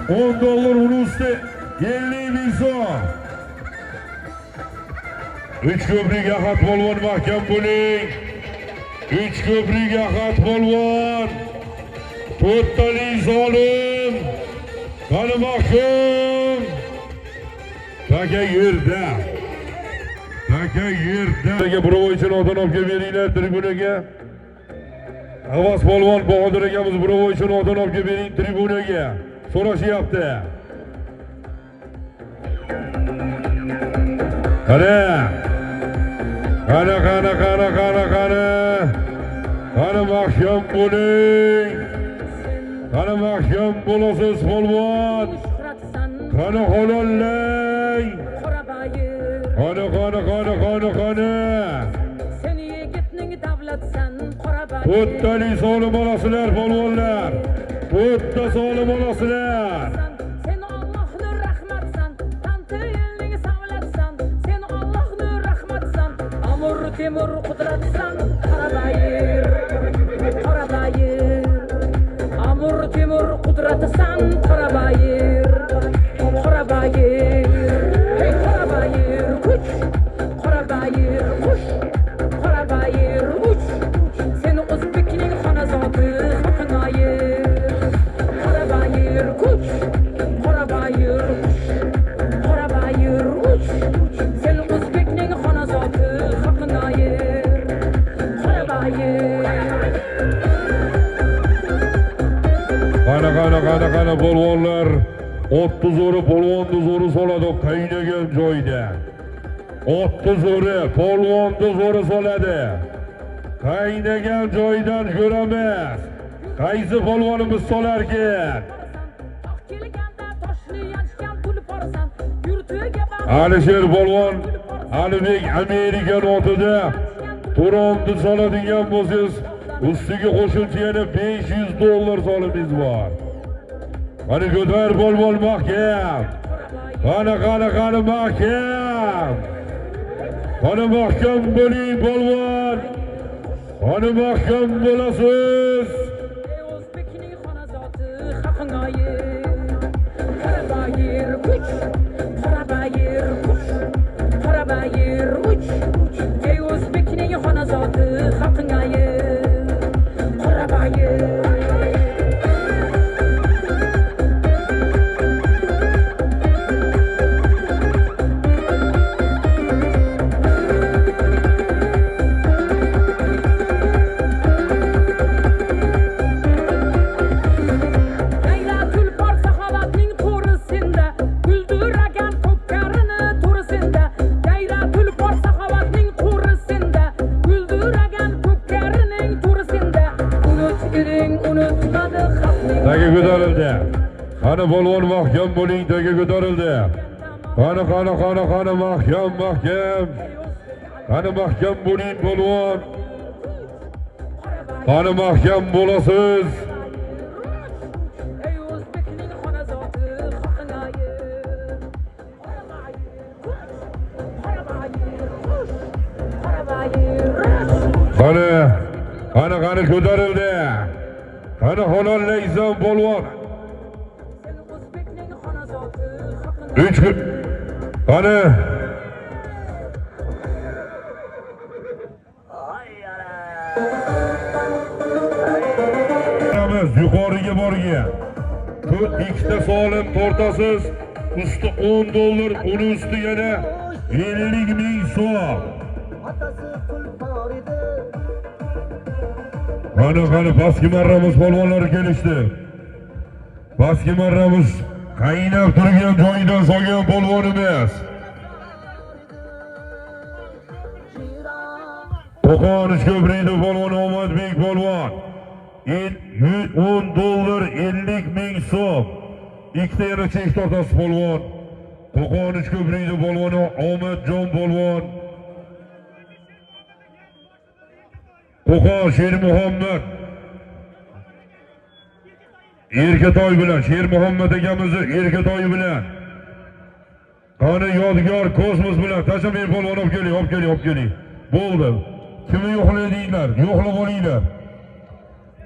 10 dollar, uni usti 50 ming so'm. 3 ko'prik Ahad polvon mahkam bo'ling. 3 ko'prik Ahad polvon. To'rttali zolim. Qani mahkum. Taga yerda. Taga yerda. Birov uchun odam olib beringlar tribunaga. Havas polvon Bahodir akamiz birov uchun odam olib bering tribunaga. So'rashyapti. Qani mahkam bo'ling. Qani mahkam bo'lasiz polvon. Qani halollang. Qani. Sen yigitning davlatsan, Qoraboy. To'rttali zolim olasizlar polvonlar. To'rtta zolim olasizlar. Sen Allohning rahmatsan, tantilning savlatsan. Sen Allohning rahmatsan, Amir Temur qudratsan, Qoraboy. Amir Temur qudratsan, Qoraboy. Hey Qoraboy, kuch. Qoraboy, kuch. Qoraboy, kuch. Sen O'zbekning xonazoti haqinayir. Qoraboy, kuch. Qoraboy, kuch. Sen O'zbekning xonazoti haqinayir. Qoraboy. Qani polvonlar 30 zo'ri polvonni zo'ri soladi qaynagan joyda. 30 zo'ri polvonni zo'ri soladi. Qaynagan joydan ko'ramiz. Qaysi polvonimiz solarkan? Alisher polvon Alibek Amerika notida To'ronni soladigan bo'lsangiz, ustiga qo'shimcha yana 500 dollar solimiz bor. Qani ko'tar polvon mahkam. Qani mahkam. Qani mahkam bo'ling polvon. Qani mahkam bo'lasiz. O'zbekning xonazoti haqinayir. Qoraboy, kuch. Qoraboy, kuch. Ey O'zbekning xonazoti haqinayir. Qoraboy. Taga ko'tarildi. Qani polvon mahkam bo'ling, taga ko'tarildi. Qani mahkam. Qani mahkam bo'ling polvon. Qani mahkam bo'lasiz. Ey O'zbekning xonazoti haqinayir. Qani ko'tarildi. Qani halollaysan polvon. Sen O'zbekning xonazoti haqinayir. 3 kun. Qani yuqoriga borgan. To'rt ikkita solim tortasiz, usti 10 dollar, uni usti yana 50 ming so'm. Qani pastki marramiz polvonlari kelishdi. Pastki marramiz qaynab turgan joyidan solgan polvonimiz. Qo'qonish ko'prikda polvon Omadbek polvon. 10 dollar 50 ming so'm. ikkita yana chek tortasi polvon. Qo'qon Uchko'prikda polvoni Omadjon polvon. Qo'qon Shermuhammad Erkatoy bilan Shermuhammad akamizni Erkatoy bilan qani Yodgor Kosmos bilan tashabber polvon olib keling. Bo'ldi. Kimni yo'qlaydilar? Yo'qlab olinglar.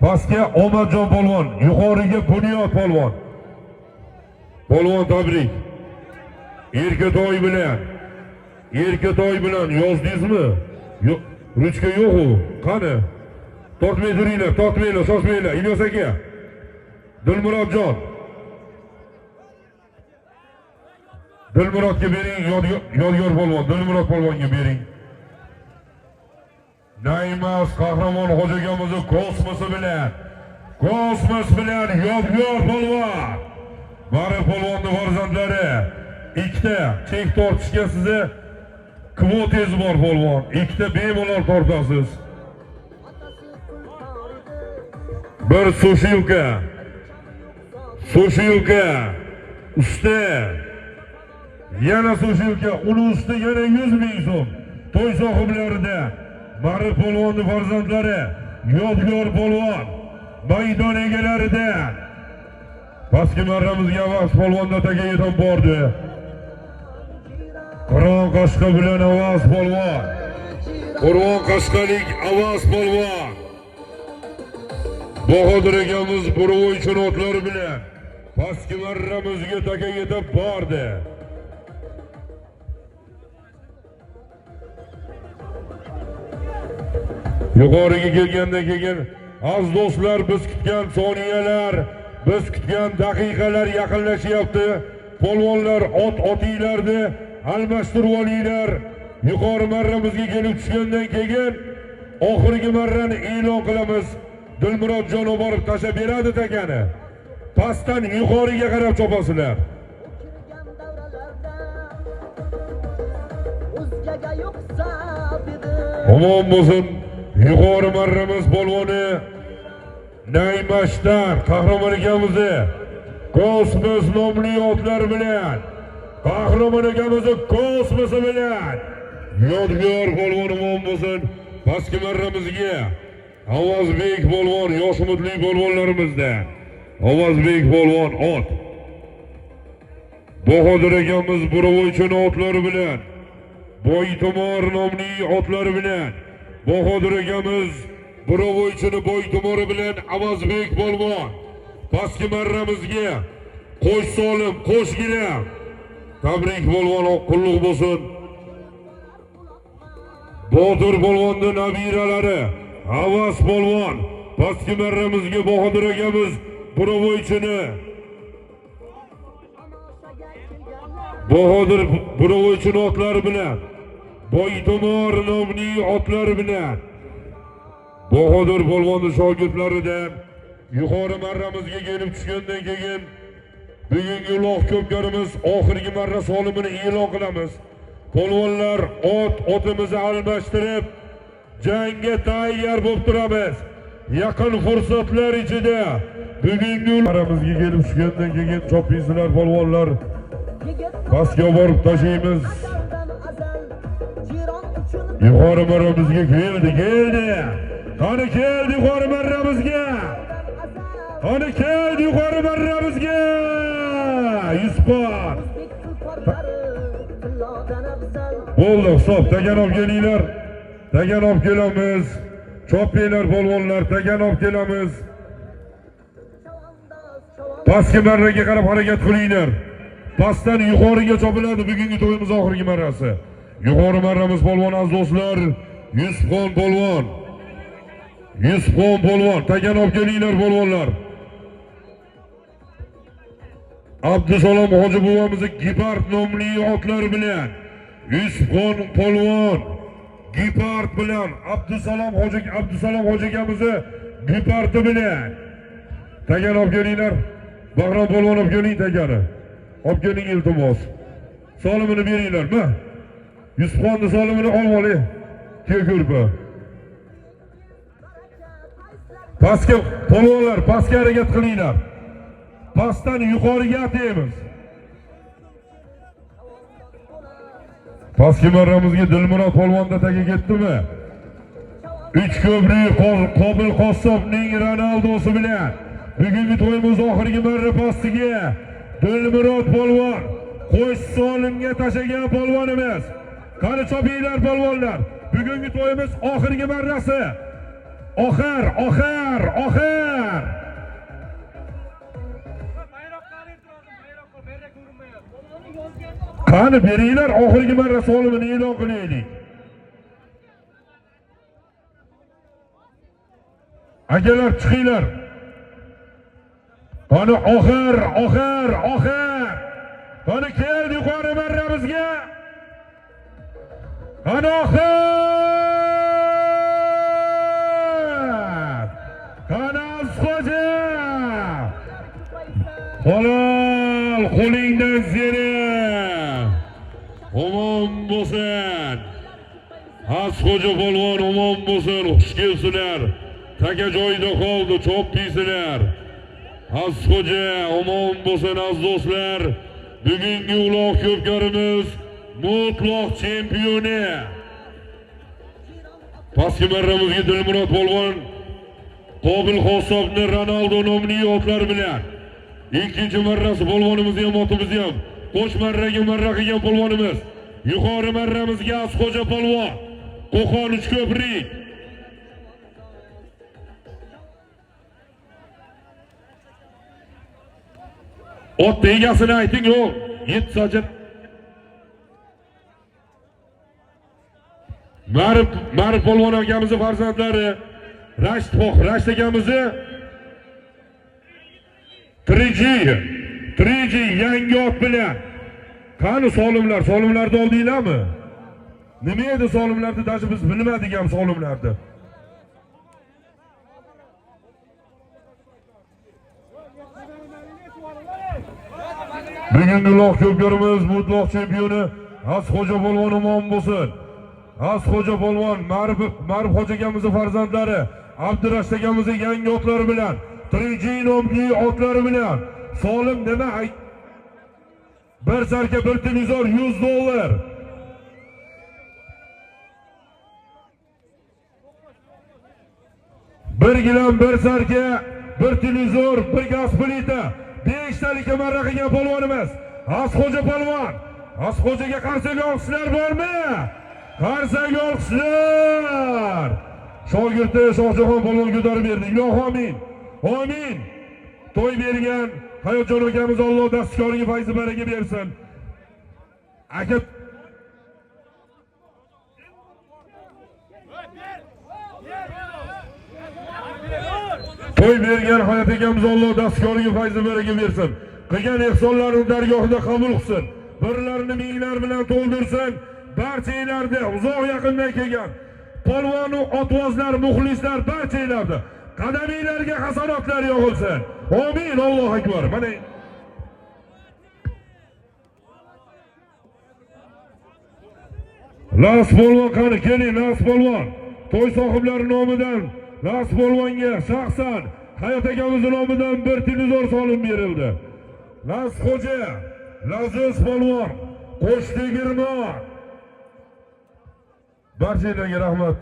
Pastga Omadjon polvon, yuqoriga Bunyod polvon. Polvon tabrik. Erkatoy bilan yozdingizmi? Yo'q, ruchka yo'q-ku. Qani? Tortmay turinglar, sochmanglar. Ilyos aka. Dilmurodjon. Dilmurodga bering, Yodgor polvon, Dilmurod polvonga bering. Naymas Qahramon Xo'jagamizni Kosmos bilan Yodgor polvon. Bari polvonning farzandlari. Ikkita chek tortishga sizni kvotangiz bor polvon. Ikkita bemalol tortasiz. Bir sushilka. Usta. Yana sushilka, uni usti yana 100 ming so'm. To'y sohiblarida Bari polvonning farzandlari Yodgor polvon maydon egalarida pastki marramizga Avaz polvonda taga yetib bordi. Qur'on qashqa bilan Avaz polvon. Qur'on qashqalik Avaz polvon. Bahodir akamiz Burovoy chinotlari bilan pastki marramizga taga yetib bordi. Yuqoriga kelgandan keyin az do'stlar, biz kutgan soniyalar, biz kutgan daqiqalar yaqinlashyapti. Polvonlar otinglarni almashtirib olinglar. Yuqori marramizga kelib tushgandan keyin oxirgi marrani e'lon qilamiz. Dilmurodjon borib tashlab beradi takani. Pastdan yuqoriga qarab chopasizlar. Omon bo'lsin. Yuqori marramiz polvoni Naymashdan Qahramon akamizni Kosmos nomli otlar bilan Yodgor polvon omon bo'lsin. Pastki marramizga Avazbek polvon, yosh umidli polvonlarimizdan Avazbek polvon ot. Bahodir akamiz Burovoychini otlari bilan Boytomor nomli otlari bilan Bahodir akamiz Burovoychini Boytomori bilan Avazbek polvon pastki marramizga qo'sh solim, qo'shgina tabrik polvon, qulluq bo'lsin. Botir polvonning nabiralari Avaz polvon pastki marramizga Bahodir akamiz Burovoychini Bahodir Burovoychini otlari bilan Boytomor nomli otlari bilan Bahodir polvonning shogirdlaridan yuqori marramizga kelib tushgandan keyin bugungi uloq ko'pkarimiz oxirgi marra solimini e'lon qilamiz. Polvonlar otimizni almashtirib jangga tayyor bo'lib turamiz. Yaqin fursatlar ichida bugungi marramizga kelib tushgandan keyin chopingsizlar polvonlar. Pastga borib tashlaymiz. Yuqori marramizga keldi. Qani keldi yuqori marramizga. Yuspon. Bo'ldi, hisob. Tagan olib kelinglar. Tagan olib kelamiz. Chopinglar polvonlar, tagan olib kelamiz. Pastki marraga qarab harakat qilinglar. Pastdan yuqoriga chopiladi bugungi to'yimiz oxirgi marrasi. Yuqori marramiz polvon aziz do'stlar, Yusufxon polvon, tagan olib kelinglar polvonlar. Abdusalom hoji buvamizning Gepard nomli otlari bilan Yusufxon polvon Gepard bilan Abdusalom hoji akamizni Gepardi bilan tagan olib kelinglar. Bahrom polvon olib keling tagani. Olib keling iltimos. Solimini beringlarmi? Yusufxonni solimini olib oling. Ko'rpa. Pastga polvonlar, pastga harakat qilinglar. pastdan yuqoriga ataymiz. Pastki marramizga Dilmurod polvonda taga ketdimi? 3 ko'prik Qobil Qossovning Ronaldosi bilan bugungi to'yimiz oxirgi marra pastiga Dilmurod polvon qo'sh solimga tashagan polvonimiz. Qani chopinglar polvonlar. Bugungi to'yimiz oxirgi marrasi. Oxir. Qani beringlar oxirgi marra solimini e'lon qilaylik. Akalar chiqinglar. Qani oxir. Qani keldi yuqori marramizga. Qani oxir. Qani Xo'ja. Halol qo'lingdan seni. Omon bo'lsin. Xo'ja polvon omon bo'lsin. Xush kelsinlar. Taka joyida qoldi, cho'ppiysizlar. Xo'ja omon bo'lsin aziz do'stlar. Bugungi uloq ko'pkarimiz mutlaq chempioni. Pastki marramizga Dilmurod polvon Qobil Qossovning Ronaldo nomli otlar bilan ikkinchi marrasi polvonimiz ham otimiz ham qo'sh marraga marra qilgan polvonimiz. Yuqori marramizga Xo'ja polvon Qo'qon 3 ko'prik. Ot egasini ayting, yo'q, 7 sochib. Marif polvon akamizni farzandlari, Rashid akamizni 3G yangi ot bilan. Qani solimlarni oldinglarmi? Nima edi solimlarni dashi biz bilmadik ham solimlarni. Bugungi uloq ko'pkarimiz mutlaq chempioni Xo'ja polvon omon bo'lsin. Xo'ja polvon Marif Xo'ja akamizning farzandlari, Abdurashid akamizning yangi otlari bilan, 3G nomli otlari bilan solim nima? Bir sarka bir televizor $100. Bir gilam bir sarka, bir televizor, bir gaz plita. 5 talikka marra qilgan polvonimiz Xo'ja polvon. Xo'jaga qarsak olqishlar bormi? Qarsak olqishlar. Shogirdi Shohjahon polvon ko'tarib berdi. Ilohi amin. Amin. To'y bergan Hayotjon akamiz Alloh dastkoriga fayzi baraka bersin. Aka to'y bergan Hayot akamiz Alloh dastkoriga fayzi baraka bersin. Qilgan ehsonlarini dargohida qabul qilsin. Birlarini minglar bilan to'ldirsin. Barchalarni uzoq yaqindan kelgan polvon, otvozlar, muxlislar barchalarni qadaminglarga hasanotlar yog'ilsin. Amin. Allohu akbar. Mana Las polvon qani keling, Las polvon. To'y sohiblari nomidan Las polvonga shaxsan Hayot akamiz nomidan bir televizor solim berildi. Las Xo'ja, Laziz polvon, Qo'shtegirmon. Barchalarga rahmat.